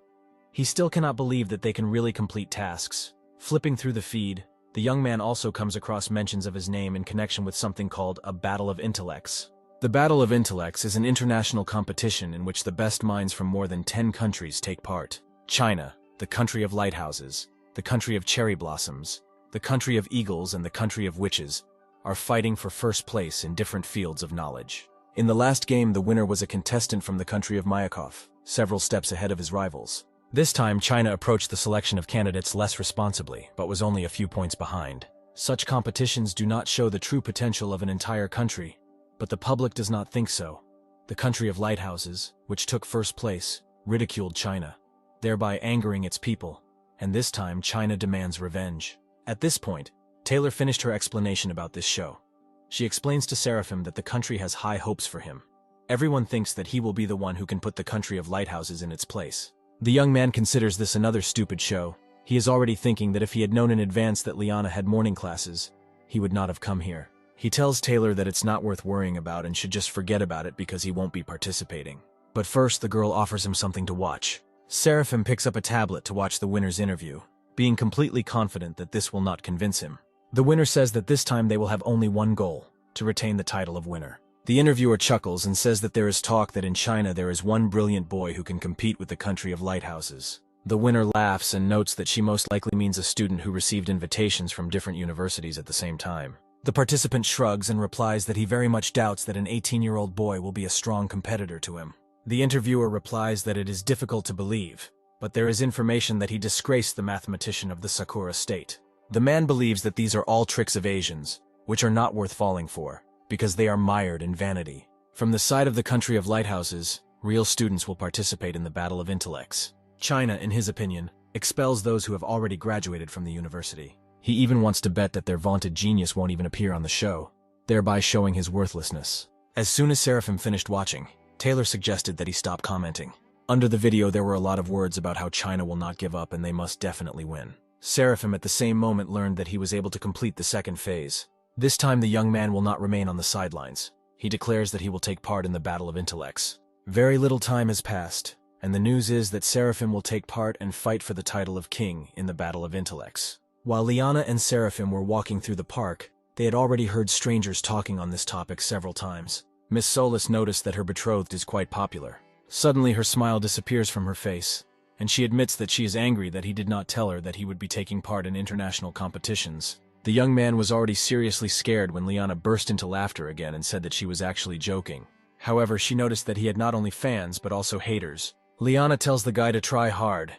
He still cannot believe that they can really complete tasks. Flipping through the feed, the young man also comes across mentions of his name in connection with something called a battle of intellects. The Battle of Intellects is an international competition in which the best minds from more than 10 countries take part. China, the country of lighthouses, the country of cherry blossoms, the country of eagles, and the country of witches, are fighting for first place in different fields of knowledge. In the last game, the winner was a contestant from the country of Myakov, several steps ahead of his rivals. This time, China approached the selection of candidates less responsibly, but was only a few points behind. Such competitions do not show the true potential of an entire country, but the public does not think so. The country of lighthouses, which took first place, ridiculed China, thereby angering its people, and this time China demands revenge. At this point, Taylor finished her explanation about this show. She explains to Seraphim that the country has high hopes for him. Everyone thinks that he will be the one who can put the country of lighthouses in its place. The young man considers this another stupid show. He is already thinking that if he had known in advance that Liana had morning classes, he would not have come here. He tells Taylor that it's not worth worrying about and should just forget about it because he won't be participating. But first, the girl offers him something to watch. Seraphim picks up a tablet to watch the winner's interview, being completely confident that this will not convince him. The winner says that this time they will have only one goal: to retain the title of winner. The interviewer chuckles and says that there is talk that in China there is one brilliant boy who can compete with the country of lighthouses. The winner laughs and notes that she most likely means a student who received invitations from different universities at the same time. The participant shrugs and replies that he very much doubts that an 18-year-old boy will be a strong competitor to him. The interviewer replies that it is difficult to believe, but there is information that he disgraced the mathematician of the Sakura state. The man believes that these are all tricks of Asians, which are not worth falling for, because they are mired in vanity. From the side of the country of lighthouses, real students will participate in the battle of intellects. China, in his opinion, expels those who have already graduated from the university. He even wants to bet that their vaunted genius won't even appear on the show, thereby showing his worthlessness. As soon as Seraphim finished watching, Taylor suggested that he stop commenting. Under the video, there were a lot of words about how China will not give up and they must definitely win. Seraphim at the same moment learned that he was able to complete the second phase. This time the young man will not remain on the sidelines. He declares that he will take part in the battle of intellects. Very little time has passed, and the news is that Seraphim will take part and fight for the title of king in the battle of intellects. While Liana and Seraphim were walking through the park, they had already heard strangers talking on this topic several times. Miss Solis noticed that her betrothed is quite popular. Suddenly her smile disappears from her face, and she admits that she is angry that he did not tell her that he would be taking part in international competitions. The young man was already seriously scared when Liana burst into laughter again and said that she was actually joking. However, she noticed that he had not only fans but also haters. Liana tells the guy to try hard,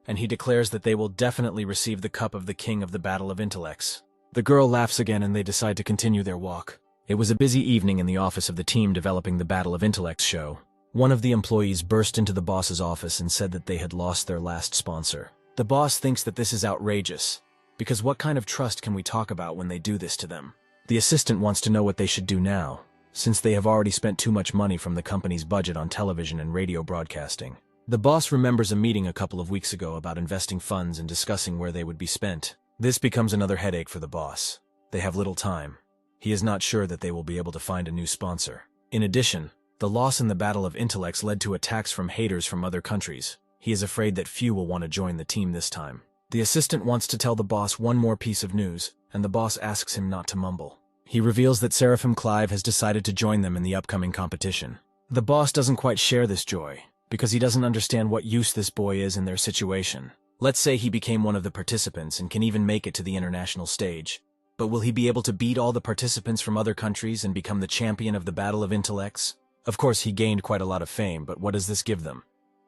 and he declares that they will definitely receive the cup of the king of the battle of intellects. The girl laughs again and they decide to continue their walk. It was a busy evening in the office of the team developing the Battle of Intellects show. One of the employees burst into the boss's office and said that they had lost their last sponsor. The boss thinks that this is outrageous, because what kind of trust can we talk about when they do this to them? The assistant wants to know what they should do now, since they have already spent too much money from the company's budget on television and radio broadcasting. The boss remembers a meeting a couple of weeks ago about investing funds and discussing where they would be spent. This becomes another headache for the boss. They have little time. He is not sure that they will be able to find a new sponsor. In addition, the loss in the Battle of Intellects led to attacks from haters from other countries. He is afraid that few will want to join the team this time. The assistant wants to tell the boss one more piece of news, and the boss asks him not to mumble. He reveals that Seraphim Clive has decided to join them in the upcoming competition. The boss doesn't quite share this joy, because he doesn't understand what use this boy is in their situation. Let's say he became one of the participants and can even make it to the international stage. But will he be able to beat all the participants from other countries and become the champion of the Battle of Intellects? Of course, he gained quite a lot of fame, but what does this give them?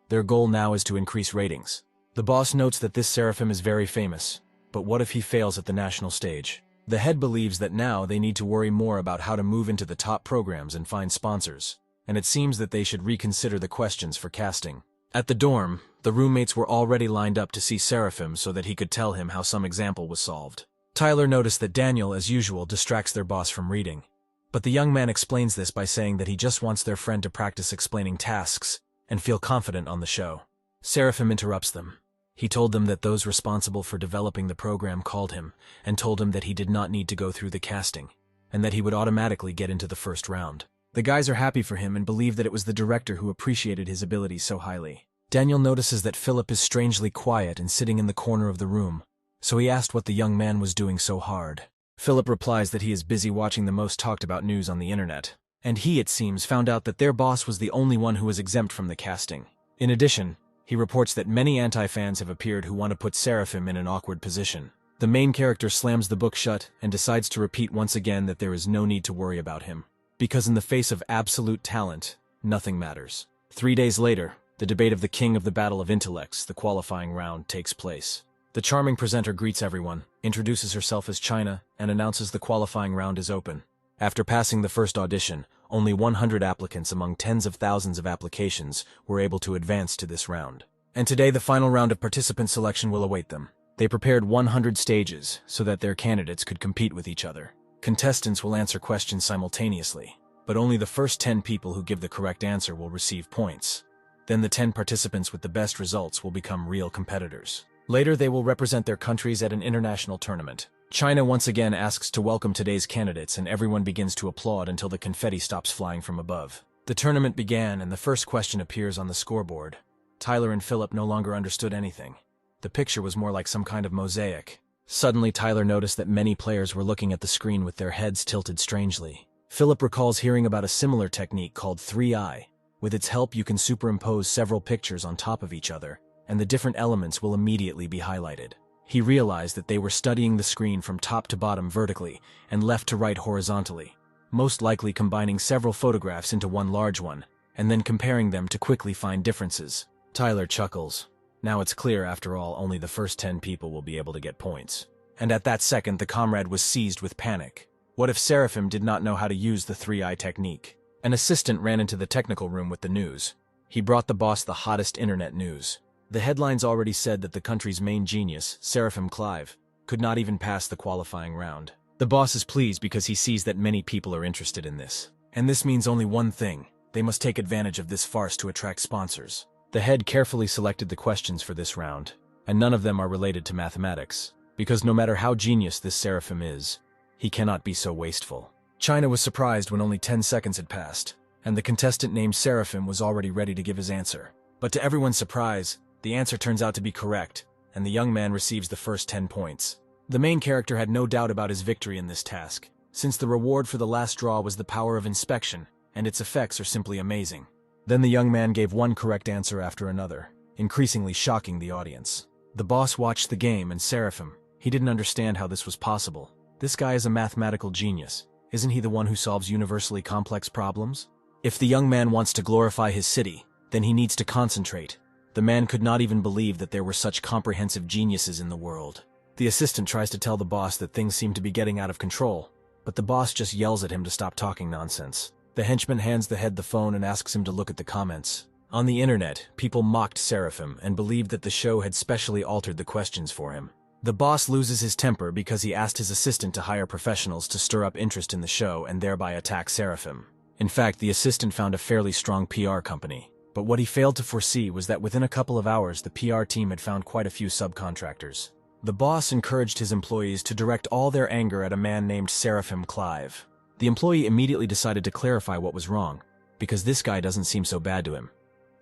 Their goal now is to increase ratings. The boss notes that this Seraphim is very famous, but what if he fails at the national stage? The head believes that now they need to worry more about how to move into the top programs and find sponsors, and it seems that they should reconsider the questions for casting. At the dorm, the roommates were already lined up to see Seraphim so that he could tell him how some example was solved. Tyler noticed that Daniel, as usual, distracts their boss from reading. But the young man explains this by saying that he just wants their friend to practice explaining tasks and feel confident on the show. Seraphim interrupts them. He told them that those responsible for developing the program called him and told him that he did not need to go through the casting, and that he would automatically get into the first round. The guys are happy for him and believe that it was the director who appreciated his abilities so highly. Daniel notices that Philip is strangely quiet and sitting in the corner of the room, so he asked what the young man was doing so hard. Philip replies that he is busy watching the most talked about news on the internet. and he, it seems, found out that their boss was the only one who was exempt from the casting. In addition, he reports that many anti-fans have appeared who want to put Seraphim in an awkward position. The main character slams the book shut and decides to repeat once again that there is no need to worry about him, because in the face of absolute talent, nothing matters. 3 days later, the debate of the king of the battle of intellects, the qualifying round, takes place. The charming presenter greets everyone, introduces herself as China, and announces the qualifying round is open. After passing the first audition, only 100 applicants among tens of thousands of applications were able to advance to this round. And today the final round of participant selection will await them. They prepared 100 stages so that their candidates could compete with each other. Contestants will answer questions simultaneously, but only the first 10 people who give the correct answer will receive points. Then the 10 participants with the best results will become real competitors. Later, they will represent their countries at an international tournament. China once again asks to welcome today's candidates, and everyone begins to applaud until the confetti stops flying from above. The tournament began, and the first question appears on the scoreboard. Tyler and Philip no longer understood anything. The picture was more like some kind of mosaic. Suddenly, Tyler noticed that many players were looking at the screen with their heads tilted strangely. Philip recalls hearing about a similar technique called 3-eye. With its help, you can superimpose several pictures on top of each other, and the different elements will immediately be highlighted. He realized that they were studying the screen from top to bottom vertically and left to right horizontally, most likely combining several photographs into one large one, and then comparing them to quickly find differences. Tyler chuckles. Now it's clear, after all, only the first 10 people will be able to get points. And at that second, the comrade was seized with panic. What if Seraphim did not know how to use the 3-eye technique? An assistant ran into the technical room with the news. He brought the boss the hottest internet news. The headlines already said that the country's main genius, Seraphim Clive, could not even pass the qualifying round. The boss is pleased because he sees that many people are interested in this. And this means only one thing: they must take advantage of this farce to attract sponsors. The head carefully selected the questions for this round, and none of them are related to mathematics, because no matter how genius this Seraphim is, he cannot be so wasteful. China was surprised when only 10 seconds had passed, and the contestant named Seraphim was already ready to give his answer. But to everyone's surprise, the answer turns out to be correct, and the young man receives the first 10 points. The main character had no doubt about his victory in this task, since the reward for the last draw was the power of inspection, and its effects are simply amazing. Then the young man gave one correct answer after another, increasingly shocking the audience. The boss watched the game, and Seraphim, he didn't understand how this was possible. This guy is a mathematical genius. Isn't he the one who solves universally complex problems? If the young man wants to glorify his city, then he needs to concentrate. The man could not even believe that there were such comprehensive geniuses in the world. The assistant tries to tell the boss that things seem to be getting out of control, but the boss just yells at him to stop talking nonsense. The henchman hands the head the phone and asks him to look at the comments. On the internet, people mocked Seraphim and believed that the show had specially altered the questions for him. The boss loses his temper because he asked his assistant to hire professionals to stir up interest in the show and thereby attack Seraphim. In fact, the assistant found a fairly strong PR company. But what he failed to foresee was that within a couple of hours, the PR team had found quite a few subcontractors. The boss encouraged his employees to direct all their anger at a man named Seraphim Clive. The employee immediately decided to clarify what was wrong, because this guy doesn't seem so bad to him.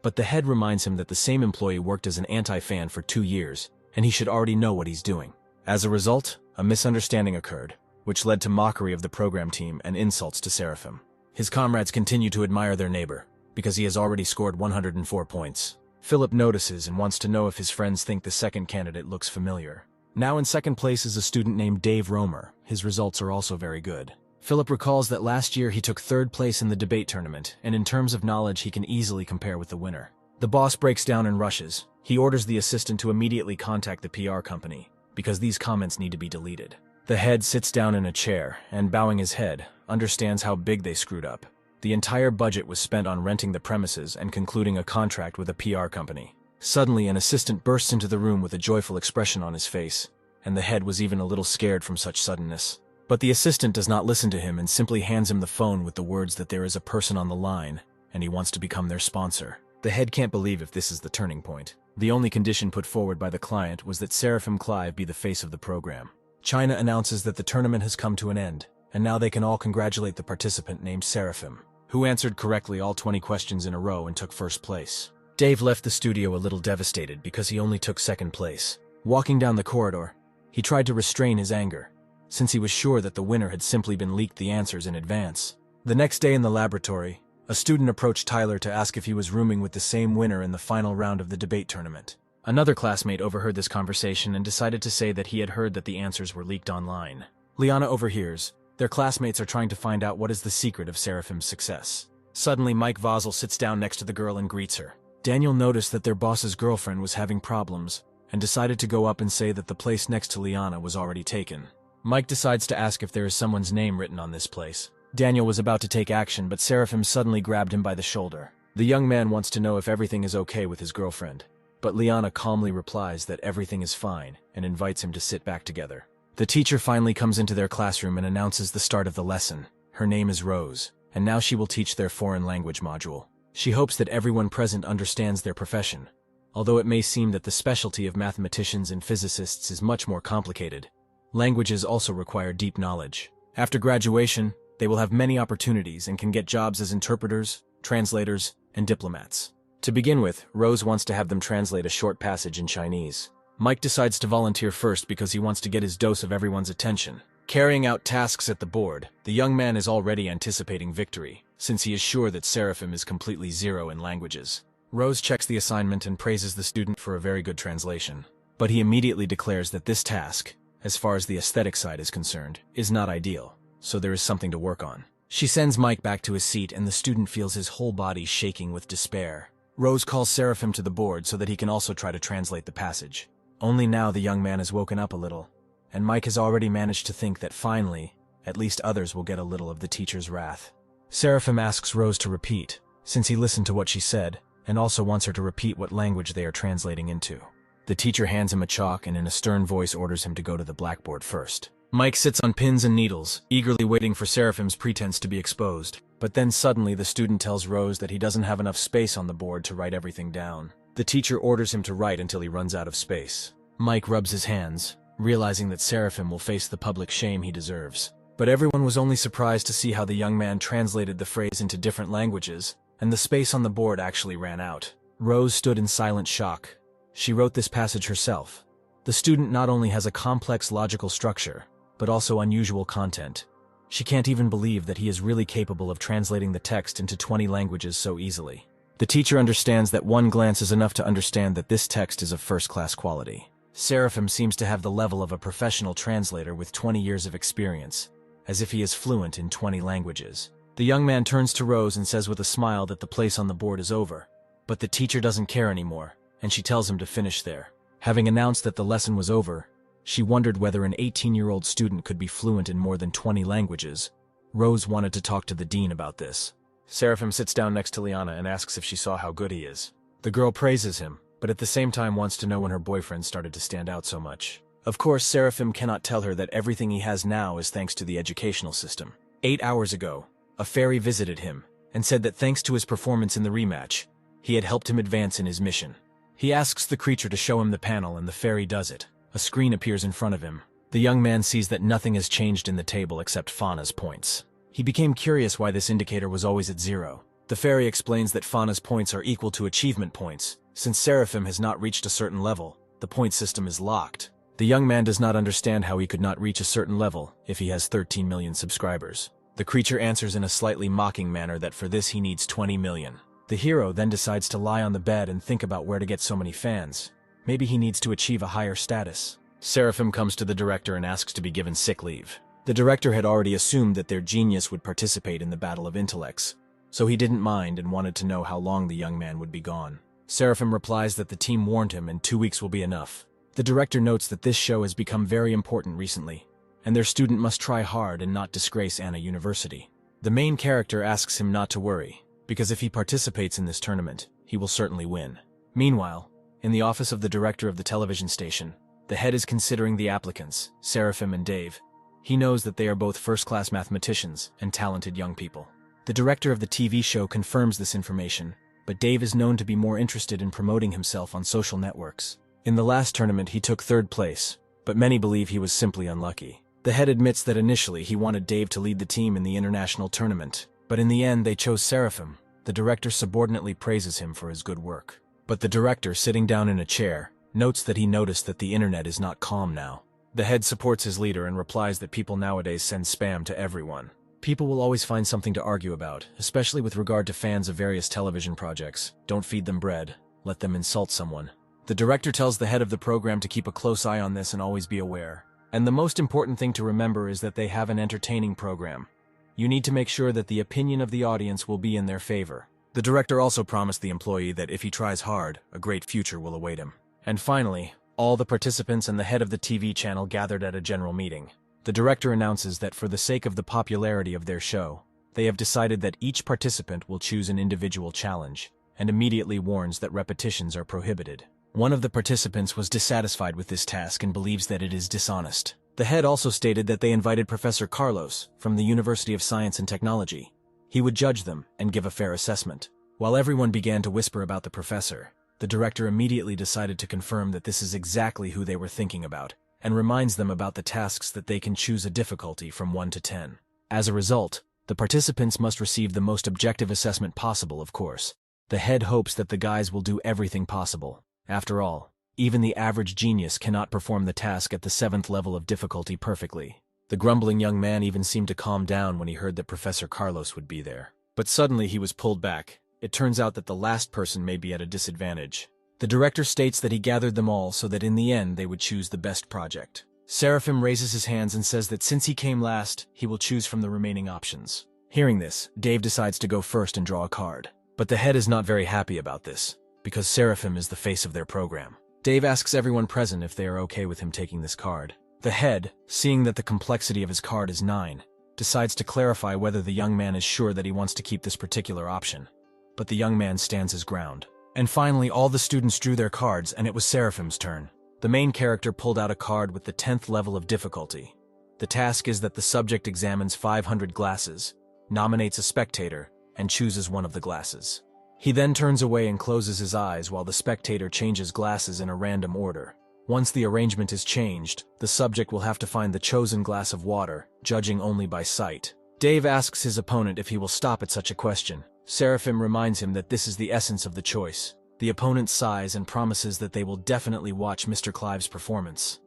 But the head reminds him that the same employee worked as an anti-fan for 2 years, and he should already know what he's doing. As a result, a misunderstanding occurred, which led to mockery of the program team and insults to Seraphim. His comrades continue to admire their neighbor, because he has already scored 104 points. Philip notices and wants to know if his friends think the second candidate looks familiar. Now in second place is a student named Dave Romer. His results are also very good. Philip recalls that last year he took 3rd place in the debate tournament, and in terms of knowledge he can easily compare with the winner. The boss breaks down and rushes. He orders the assistant to immediately contact the PR company, because these comments need to be deleted. The head sits down in a chair, and bowing his head, understands how big they screwed up. The entire budget was spent on renting the premises and concluding a contract with a PR company. Suddenly, an assistant bursts into the room with a joyful expression on his face, and the head was even a little scared from such suddenness. But the assistant does not listen to him and simply hands him the phone with the words that there is a person on the line, and he wants to become their sponsor. The head can't believe if this is the turning point. The only condition put forward by the client was that Seraphim Clive be the face of the program. China announces that the tournament has come to an end, and now they can all congratulate the participant named Seraphim, who answered correctly all 20 questions in a row and took 1st place. Dave left the studio a little devastated because he only took 2nd place. Walking down the corridor, he tried to restrain his anger, since he was sure that the winner had simply been leaked the answers in advance. The next day in the laboratory, a student approached Tyler to ask if he was rooming with the same winner in the final round of the debate tournament. Another classmate overheard this conversation and decided to say that he had heard that the answers were leaked online. Liana overhears. Their classmates are trying to find out what is the secret of Seraphim's success. Suddenly, Mike Vosel sits down next to the girl and greets her. Daniel noticed that their boss's girlfriend was having problems and decided to go up and say that the place next to Liana was already taken. Mike decides to ask if there is someone's name written on this place. Daniel was about to take action, but Seraphim suddenly grabbed him by the shoulder. The young man wants to know if everything is okay with his girlfriend, but Liana calmly replies that everything is fine and invites him to sit back together. The teacher finally comes into their classroom and announces the start of the lesson. Her name is Rose, and now she will teach their foreign language module. She hopes that everyone present understands their profession, although it may seem that the specialty of mathematicians and physicists is much more complicated. Languages also require deep knowledge. After graduation, they will have many opportunities and can get jobs as interpreters, translators, and diplomats. To begin with, Rose wants to have them translate a short passage in Chinese. Mike decides to volunteer first because he wants to get his dose of everyone's attention. Carrying out tasks at the board, the young man is already anticipating victory, since he is sure that Seraphim is completely zero in languages. Rose checks the assignment and praises the student for a very good translation. But he immediately declares that this task, as far as the aesthetic side is concerned, is not ideal, so there is something to work on. She sends Mike back to his seat and the student feels his whole body shaking with despair. Rose calls Seraphim to the board so that he can also try to translate the passage. Only now the young man has woken up a little, and Mike has already managed to think that finally, at least others will get a little of the teacher's wrath. Seraphim asks Rose to repeat, since he listened to what she said, and also wants her to repeat what language they are translating into. The teacher hands him a chalk and in a stern voice orders him to go to the blackboard first. Mike sits on pins and needles, eagerly waiting for Seraphim's pretense to be exposed. But then suddenly the student tells Rose that he doesn't have enough space on the board to write everything down. The teacher orders him to write until he runs out of space. Mike rubs his hands, realizing that Seraphim will face the public shame he deserves. But everyone was only surprised to see how the young man translated the phrase into different languages, and the space on the board actually ran out. Rose stood in silent shock. She wrote this passage herself. The student not only has a complex logical structure, but also unusual content. She can't even believe that he is really capable of translating the text into 20 languages so easily. The teacher understands that one glance is enough to understand that this text is of first-class quality. Seraphim seems to have the level of a professional translator with 20 years of experience, as if he is fluent in 20 languages. The young man turns to Rose and says with a smile that the place on the board is over. But the teacher doesn't care anymore, and she tells him to finish there. Having announced that the lesson was over, she wondered whether an 18-year-old student could be fluent in more than 20 languages. Rose wanted to talk to the dean about this. Seraphim sits down next to Liana and asks if she saw how good he is. The girl praises him, but at the same time wants to know when her boyfriend started to stand out so much. Of course, Seraphim cannot tell her that everything he has now is thanks to the educational system. 8 hours ago, a fairy visited him and said that thanks to his performance in the rematch, he had helped him advance in his mission. He asks the creature to show him the panel and the fairy does it. A screen appears in front of him. The young man sees that nothing has changed in the table except Fauna's points. He became curious why this indicator was always at 0. The fairy explains that Fauna's points are equal to achievement points. Since Seraphim has not reached a certain level, the point system is locked. The young man does not understand how he could not reach a certain level if he has 13 million subscribers. The creature answers in a slightly mocking manner that for this he needs 20 million. The hero then decides to lie on the bed and think about where to get so many fans. Maybe he needs to achieve a higher status. Seraphim comes to the director and asks to be given sick leave. The director had already assumed that their genius would participate in the battle of intellects, so he didn't mind and wanted to know how long the young man would be gone. Seraphim replies that the team warned him and 2 weeks will be enough. The director notes that this show has become very important recently, and their student must try hard and not disgrace Anna University. The main character asks him not to worry, because if he participates in this tournament, he will certainly win. Meanwhile, in the office of the director of the television station, the head is considering the applicants, Seraphim and Dave. He knows that they are both first-class mathematicians and talented young people. The director of the TV show confirms this information, but Dave is known to be more interested in promoting himself on social networks. In the last tournament, he took 3rd place, but many believe he was simply unlucky. The head admits that initially he wanted Dave to lead the team in the international tournament, but in the end they chose Seraphim. The director subordinately praises him for his good work. But the director, sitting down in a chair, notes that he noticed that the internet is not calm now. The head supports his leader and replies that people nowadays send spam to everyone. People will always find something to argue about, especially with regard to fans of various television projects. Don't feed them bread. Let them insult someone. The director tells the head of the program to keep a close eye on this and always be aware. And the most important thing to remember is that they have an entertaining program. You need to make sure that the opinion of the audience will be in their favor. The director also promised the employee that if he tries hard, a great future will await him. And finally, all the participants and the head of the TV channel gathered at a general meeting. The director announces that for the sake of the popularity of their show, they have decided that each participant will choose an individual challenge, and immediately warns that repetitions are prohibited. One of the participants was dissatisfied with this task and believes that it is dishonest. The head also stated that they invited Professor Carlos from the University of Science and Technology. He would judge them and give a fair assessment. While everyone began to whisper about the professor, the director immediately decided to confirm that this is exactly who they were thinking about, and reminds them about the tasks that they can choose a difficulty from 1 to 10. As a result, the participants must receive the most objective assessment possible, of course. The head hopes that the guys will do everything possible. After all, even the average genius cannot perform the task at the 7th level of difficulty perfectly. The grumbling young man even seemed to calm down when he heard that Professor Carlos would be there. But suddenly he was pulled back. It turns out that the last person may be at a disadvantage. The director states that he gathered them all so that in the end they would choose the best project. Seraphim raises his hands and says that since he came last, he will choose from the remaining options. Hearing this, Dave decides to go first and draw a card. But the head is not very happy about this, because Seraphim is the face of their program. Dave asks everyone present if they are okay with him taking this card. The head, seeing that the complexity of his card is 9, decides to clarify whether the young man is sure that he wants to keep this particular option. But the young man stands his ground. And finally, all the students drew their cards, and it was Seraphim's turn. The main character pulled out a card with the 10th level of difficulty. The task is that the subject examines 500 glasses, nominates a spectator, and chooses one of the glasses. He then turns away and closes his eyes while the spectator changes glasses in a random order. Once the arrangement is changed, the subject will have to find the chosen glass of water, judging only by sight. Dave asks his opponent if he will stop at such a question. Seraphim reminds him that this is the essence of the choice. The opponent sighs and promises that they will definitely watch Mr. Clive's performance.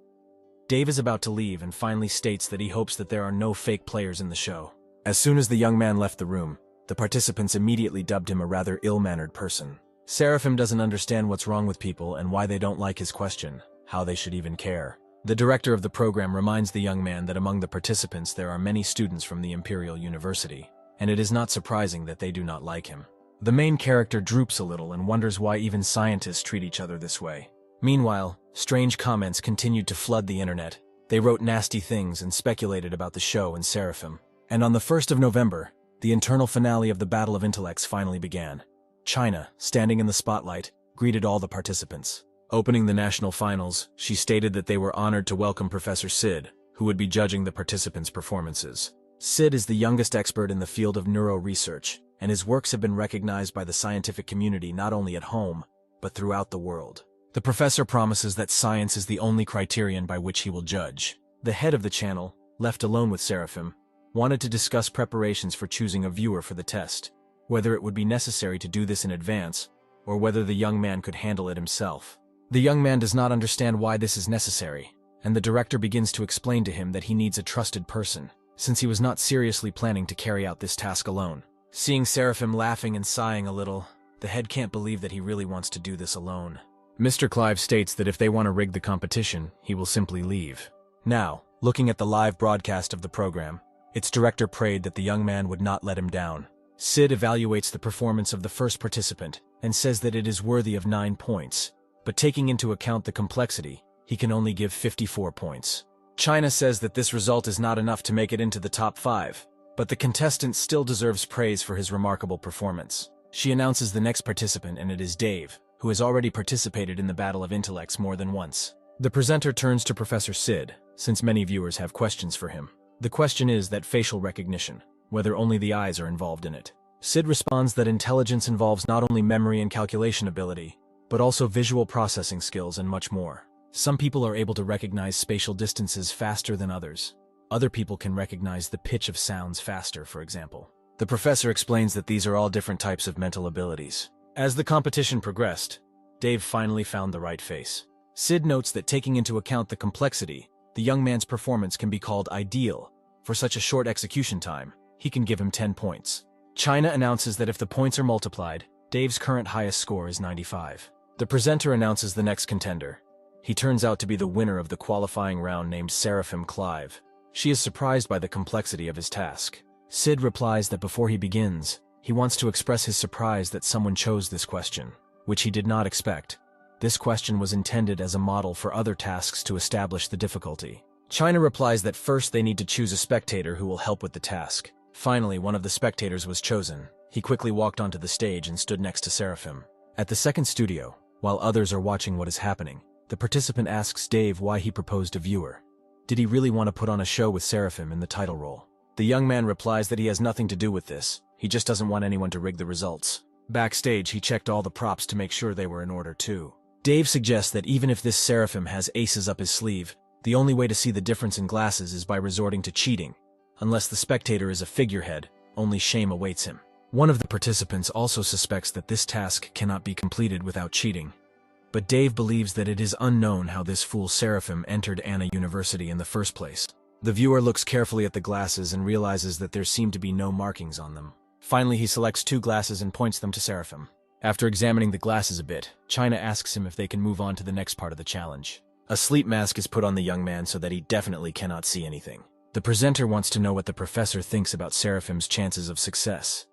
Dave is about to leave and finally states that he hopes that there are no fake players in the show. As soon as the young man left the room, the participants immediately dubbed him a rather ill-mannered person. Seraphim doesn't understand what's wrong with people and why they don't like his question, how they should even care. The director of the program reminds the young man that among the participants there are many students from the Imperial University, and it is not surprising that they do not like him. The main character droops a little and wonders why even scientists treat each other this way. Meanwhile, strange comments continued to flood the internet. They wrote nasty things and speculated about the show and Seraphim. And on the 1st of November, the internal finale of the Battle of Intellects finally began. China, standing in the spotlight, greeted all the participants. Opening the national finals, she stated that they were honored to welcome Professor Sid, who would be judging the participants' performances. Sid is the youngest expert in the field of neuro research, and his works have been recognized by the scientific community not only at home, but throughout the world. The professor promises that science is the only criterion by which he will judge. The head of the channel, left alone with Seraphim, wanted to discuss preparations for choosing a viewer for the test, whether it would be necessary to do this in advance, or whether the young man could handle it himself. The young man does not understand why this is necessary, and the director begins to explain to him that he needs a trusted person, since he was not seriously planning to carry out this task alone. Seeing Seraphim laughing and sighing a little, the head can't believe that he really wants to do this alone. Mr. Clive states that if they want to rig the competition, he will simply leave. Now, looking at the live broadcast of the program, its director prayed that the young man would not let him down. Sid evaluates the performance of the first participant and says that it is worthy of 9 points, but taking into account the complexity, he can only give 54 points. China says that this result is not enough to make it into the top 5, but the contestant still deserves praise for his remarkable performance. She announces the next participant, and it is Dave, who has already participated in the Battle of Intellects more than once. The presenter turns to Professor Sid, since many viewers have questions for him. The question is that facial recognition, whether only the eyes are involved in it. Sid responds that intelligence involves not only memory and calculation ability, but also visual processing skills and much more. Some people are able to recognize spatial distances faster than others. Other people can recognize the pitch of sounds faster, for example. The professor explains that these are all different types of mental abilities. As the competition progressed, Dave finally found the right face. Sid notes that taking into account the complexity, the young man's performance can be called ideal. For such a short execution time, he can give him 10 points. China announces that if the points are multiplied, Dave's current highest score is 95. The presenter announces the next contender. He turns out to be the winner of the qualifying round named Seraphim Clive. She is surprised by the complexity of his task. Sid replies that before he begins, he wants to express his surprise that someone chose this question, which he did not expect. This question was intended as a model for other tasks to establish the difficulty. China replies that first they need to choose a spectator who will help with the task. Finally, one of the spectators was chosen. He quickly walked onto the stage and stood next to Seraphim. At the second studio, while others are watching what is happening, the participant asks Dave why he proposed a viewer. Did he really want to put on a show with Seraphim in the title role? The young man replies that he has nothing to do with this. He just doesn't want anyone to rig the results. Backstage, he checked all the props to make sure they were in order too. Dave suggests that even if this Seraphim has aces up his sleeve, the only way to see the difference in glasses is by resorting to cheating. Unless the spectator is a figurehead, only shame awaits him. One of the participants also suspects that this task cannot be completed without cheating. But Dave believes that it is unknown how this fool Seraphim entered Anna University in the first place. The viewer looks carefully at the glasses and realizes that there seem to be no markings on them. Finally, he selects 2 glasses and points them to Seraphim. After examining the glasses a bit, China asks him if they can move on to the next part of the challenge. A sleep mask is put on the young man so that he definitely cannot see anything. The presenter wants to know what the professor thinks about Seraphim's chances of success.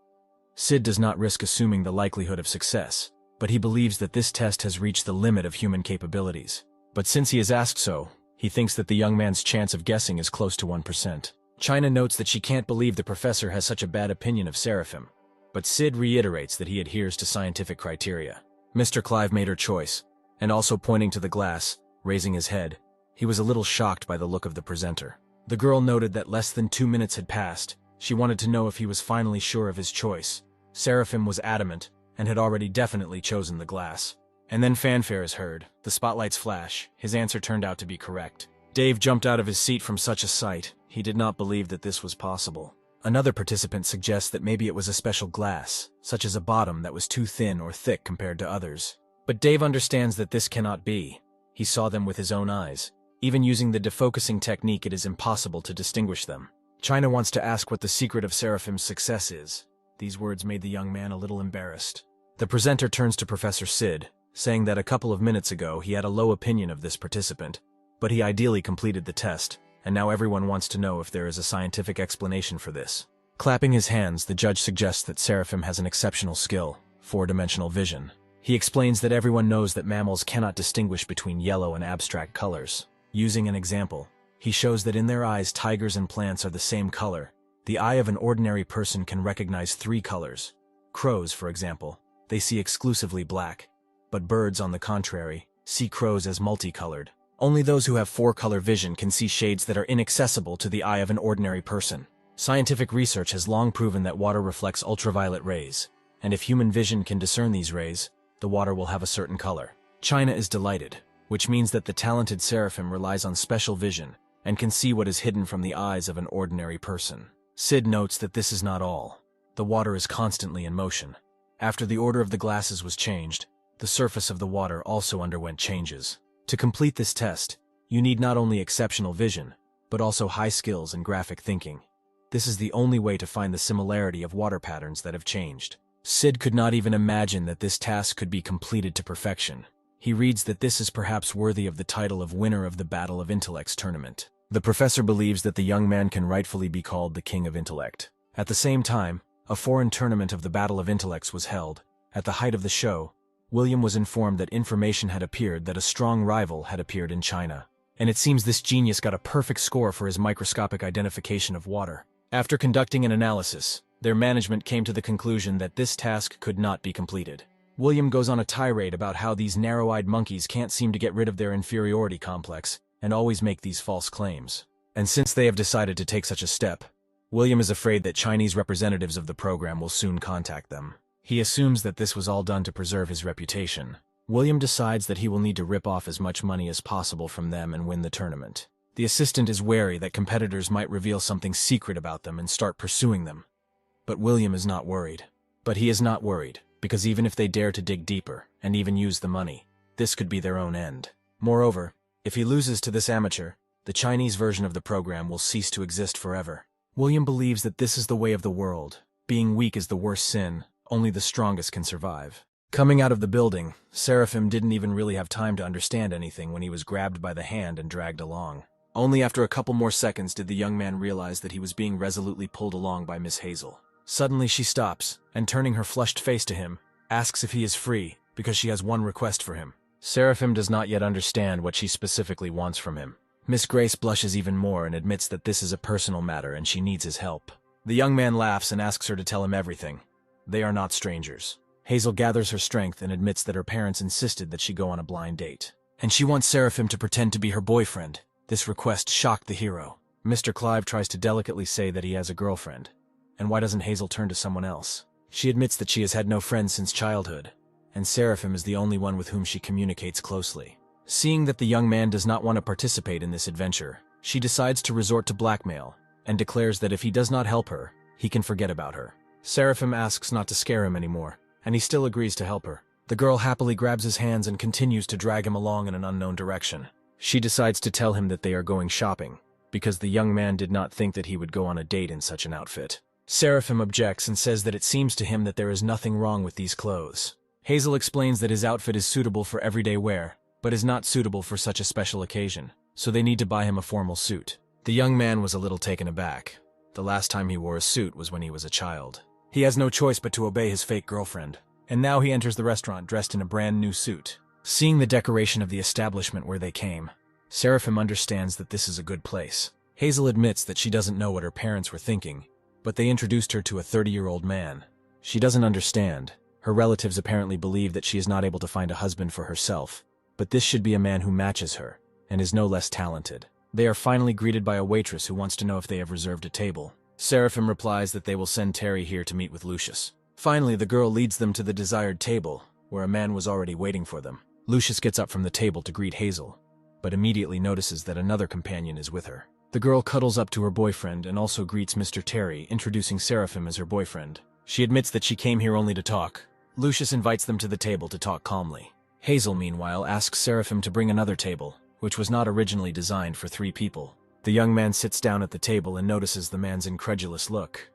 Sid does not risk assuming the likelihood of success, but he believes that this test has reached the limit of human capabilities. But since he is asked so, he thinks that the young man's chance of guessing is close to 1%. China notes that she can't believe the professor has such a bad opinion of Seraphim, but Sid reiterates that he adheres to scientific criteria. Mr. Clive made her choice, and also pointing to the glass, raising his head, he was a little shocked by the look of the presenter. The girl noted that less than 2 minutes had passed. She wanted to know if he was finally sure of his choice. Seraphim was adamant, and had already definitely chosen the glass. And then fanfare is heard, the spotlights flash. His answer turned out to be correct. Dave jumped out of his seat from such a sight. He did not believe that this was possible. Another participant suggests that maybe it was a special glass, such as a bottom that was too thin or thick compared to others. But Dave understands that this cannot be. He saw them with his own eyes. Even using the defocusing technique, it is impossible to distinguish them. China wants to ask what the secret of Seraphim's success is. These words made the young man a little embarrassed. The presenter turns to Professor Sid, saying that a couple of minutes ago he had a low opinion of this participant, but he ideally completed the test, and now everyone wants to know if there is a scientific explanation for this. Clapping his hands, the judge suggests that Seraphim has an exceptional skill, 4-dimensional vision. He explains that everyone knows that mammals cannot distinguish between yellow and abstract colors. Using an example, he shows that in their eyes tigers and plants are the same color. The eye of an ordinary person can recognize 3 colors. Crows, for example, they see exclusively black. But birds, on the contrary, see crows as multicolored. Only those who have 4-color vision can see shades that are inaccessible to the eye of an ordinary person. Scientific research has long proven that water reflects ultraviolet rays, and if human vision can discern these rays, the water will have a certain color. China is delighted, which means that the talented Seraphim relies on special vision and can see what is hidden from the eyes of an ordinary person. Sid notes that this is not all. The water is constantly in motion. After the order of the glasses was changed, the surface of the water also underwent changes. To complete this test, you need not only exceptional vision, but also high skills and graphic thinking. This is the only way to find the similarity of water patterns that have changed. Sid could not even imagine that this task could be completed to perfection. He reads that this is perhaps worthy of the title of winner of the Battle of Intellects tournament. The professor believes that the young man can rightfully be called the King of Intellect. At the same time, a foreign tournament of the Battle of Intellects was held. At the height of the show, William was informed that information had appeared that a strong rival had appeared in China. And it seems this genius got a perfect score for his microscopic identification of water. After conducting an analysis, their management came to the conclusion that this task could not be completed. William goes on a tirade about how these narrow-eyed monkeys can't seem to get rid of their inferiority complex and always make these false claims. And since they have decided to take such a step, William is afraid that Chinese representatives of the program will soon contact them. He assumes that this was all done to preserve his reputation. William decides that he will need to rip off as much money as possible from them and win the tournament. The assistant is wary that competitors might reveal something secret about them and start pursuing them. But William is not worried. But he is not worried, because even if they dare to dig deeper, and even use the money, this could be their own end. Moreover, if he loses to this amateur, the Chinese version of the program will cease to exist forever. William believes that this is the way of the world. Being weak is the worst sin, only the strongest can survive. Coming out of the building, Seraphim didn't even really have time to understand anything when he was grabbed by the hand and dragged along. Only after a couple more seconds did the young man realize that he was being resolutely pulled along by Miss Hazel. Suddenly she stops, and turning her flushed face to him, asks if he is free, because she has one request for him. Seraphim does not yet understand what she specifically wants from him. Miss Grace blushes even more and admits that this is a personal matter and she needs his help. The young man laughs and asks her to tell him everything. They are not strangers. Hazel gathers her strength and admits that her parents insisted that she go on a blind date. And she wants Seraphim to pretend to be her boyfriend. This request shocked the hero. Mr. Clive tries to delicately say that he has a girlfriend. And why doesn't Hazel turn to someone else? She admits that she has had no friends since childhood, and Seraphim is the only one with whom she communicates closely. Seeing that the young man does not want to participate in this adventure, she decides to resort to blackmail, and declares that if he does not help her, he can forget about her. Seraphim asks not to scare him anymore, and he still agrees to help her. The girl happily grabs his hands and continues to drag him along in an unknown direction. She decides to tell him that they are going shopping, because the young man did not think that he would go on a date in such an outfit. Seraphim objects and says that it seems to him that there is nothing wrong with these clothes. Hazel explains that his outfit is suitable for everyday wear, but is not suitable for such a special occasion, so they need to buy him a formal suit. The young man was a little taken aback. The last time he wore a suit was when he was a child. He has no choice but to obey his fake girlfriend, and now he enters the restaurant dressed in a brand new suit. Seeing the decoration of the establishment where they came, Seraphim understands that this is a good place. Hazel admits that she doesn't know what her parents were thinking, but they introduced her to a 30-year-old man. She doesn't understand. Her relatives apparently believe that she is not able to find a husband for herself, but this should be a man who matches her, and is no less talented. They are finally greeted by a waitress who wants to know if they have reserved a table. Seraphim replies that they will send Terry here to meet with Lucius. Finally, the girl leads them to the desired table, where a man was already waiting for them. Lucius gets up from the table to greet Hazel, but immediately notices that another companion is with her. The girl cuddles up to her boyfriend and also greets Mr. Terry, introducing Seraphim as her boyfriend. She admits that she came here only to talk. Lucius invites them to the table to talk calmly. Hazel, meanwhile, asks Seraphim to bring another table, which was not originally designed for 3 people. The young man sits down at the table and notices the man's incredulous look.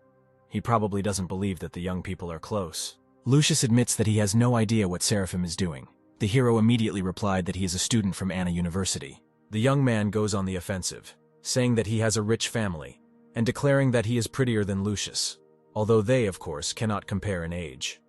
He probably doesn't believe that the young people are close. Lucius admits that he has no idea what Seraphim is doing. The hero immediately replied that he is a student from Anna University. The young man goes on the offensive, saying that he has a rich family, and declaring that he is prettier than Lucius, although they, of course, cannot compare in age.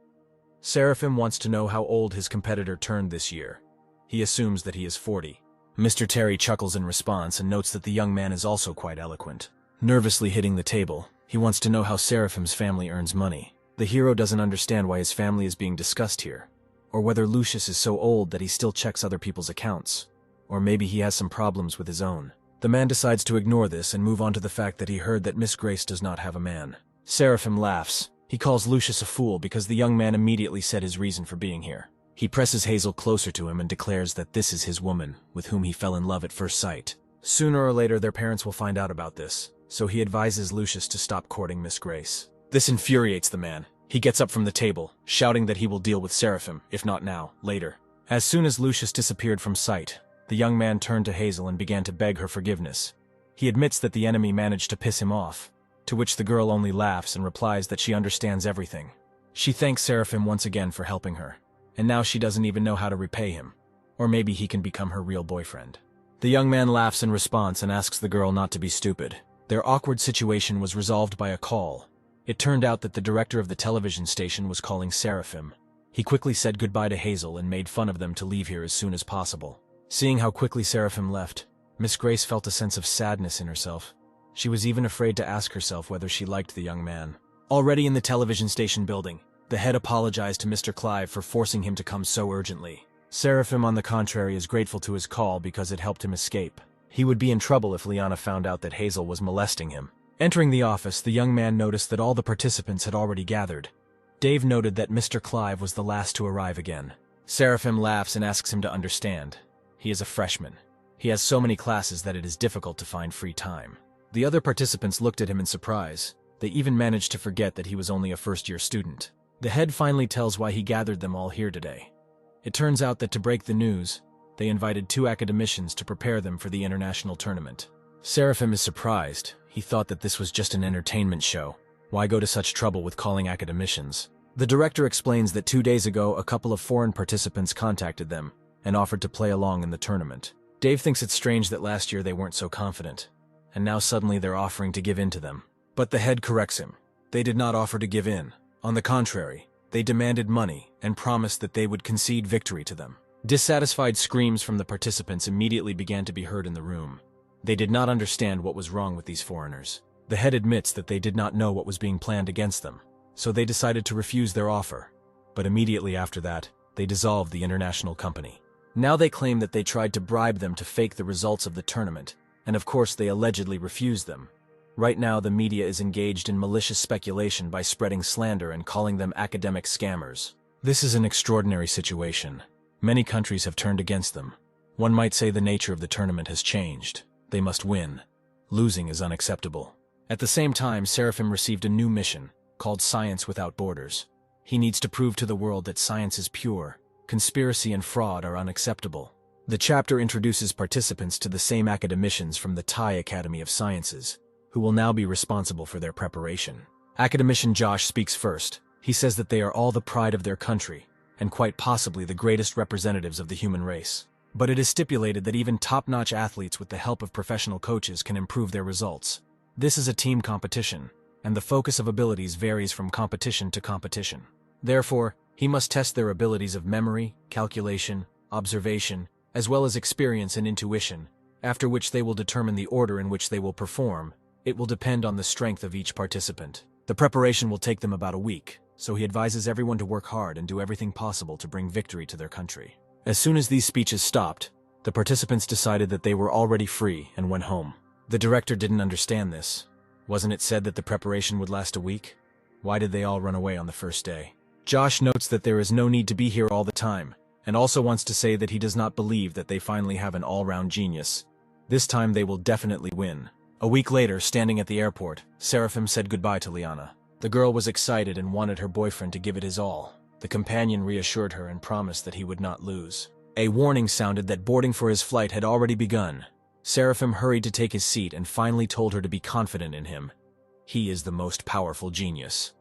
Seraphim wants to know how old his competitor turned this year. He assumes that he is 40. Mr. Terry chuckles in response and notes that the young man is also quite eloquent. Nervously hitting the table, he wants to know how Seraphim's family earns money. The hero doesn't understand why his family is being discussed here, or whether Lucius is so old that he still checks other people's accounts, or maybe he has some problems with his own. The man decides to ignore this and move on to the fact that he heard that Miss Grace does not have a man. Seraphim laughs. He calls Lucius a fool because the young man immediately said his reason for being here. He presses Hazel closer to him and declares that this is his woman, with whom he fell in love at first sight. Sooner or later their parents will find out about this, so he advises Lucius to stop courting Miss Grace. This infuriates the man. He gets up from the table, shouting that he will deal with Seraphim, if not now, later. As soon as Lucius disappeared from sight, the young man turned to Hazel and began to beg her forgiveness. He admits that the enemy managed to piss him off, to which the girl only laughs and replies that she understands everything. She thanks Seraphim once again for helping her, and now she doesn't even know how to repay him, or maybe he can become her real boyfriend. The young man laughs in response and asks the girl not to be stupid. Their awkward situation was resolved by a call. It turned out that the director of the television station was calling Seraphim. He quickly said goodbye to Hazel and made fun of them to leave here as soon as possible. Seeing how quickly Seraphim left, Miss Grace felt a sense of sadness in herself. She was even afraid to ask herself whether she liked the young man. Already in the television station building, the head apologized to Mr. Clive for forcing him to come so urgently. Seraphim, on the contrary, is grateful to his call because it helped him escape. He would be in trouble if Liana found out that Hazel was molesting him. Entering the office, the young man noticed that all the participants had already gathered. Dave noted that Mr. Clive was the last to arrive again. Seraphim laughs and asks him to understand. He is a freshman. He has so many classes that it is difficult to find free time. The other participants looked at him in surprise. They even managed to forget that he was only a first-year student. The head finally tells why he gathered them all here today. It turns out that to break the news, they invited 2 academicians to prepare them for the international tournament. Seraphim is surprised. He thought that this was just an entertainment show. Why go to such trouble with calling academicians? The director explains that 2 days ago, a couple of foreign participants contacted them and offered to play along in the tournament. Dave thinks it's strange that last year they weren't so confident, and now suddenly they're offering to give in to them. But the head corrects him. They did not offer to give in. On the contrary, they demanded money and promised that they would concede victory to them. Dissatisfied screams from the participants immediately began to be heard in the room. They did not understand what was wrong with these foreigners. The head admits that they did not know what was being planned against them, so they decided to refuse their offer. But immediately after that, they dissolved the international company. Now they claim that they tried to bribe them to fake the results of the tournament, and of course they allegedly refused them. Right now the media is engaged in malicious speculation by spreading slander and calling them academic scammers. This is an extraordinary situation. Many countries have turned against them. One might say the nature of the tournament has changed. They must win. Losing is unacceptable. At the same time, Seraphim received a new mission, called Science Without Borders. He needs to prove to the world that science is pure. Conspiracy and fraud are unacceptable. The chapter introduces participants to the same academicians from the Thai Academy of Sciences, who will now be responsible for their preparation. Academician Josh speaks first. He says that they are all the pride of their country, and quite possibly the greatest representatives of the human race. But it is stipulated that even top-notch athletes with the help of professional coaches can improve their results. This is a team competition, and the focus of abilities varies from competition to competition. Therefore, he must test their abilities of memory, calculation, observation, as well as experience and intuition, after which they will determine the order in which they will perform. It will depend on the strength of each participant. The preparation will take them about a week, so he advises everyone to work hard and do everything possible to bring victory to their country. As soon as these speeches stopped, the participants decided that they were already free and went home. The director didn't understand this. Wasn't it said that the preparation would last a week? Why did they all run away on the first day? Josh notes that there is no need to be here all the time, and also wants to say that he does not believe that they finally have an all-round genius. This time they will definitely win. A week later, standing at the airport, Seraphim said goodbye to Liana. The girl was excited and wanted her boyfriend to give it his all. The companion reassured her and promised that he would not lose. A warning sounded that boarding for his flight had already begun. Seraphim hurried to take his seat and finally told her to be confident in him. He is the most powerful genius.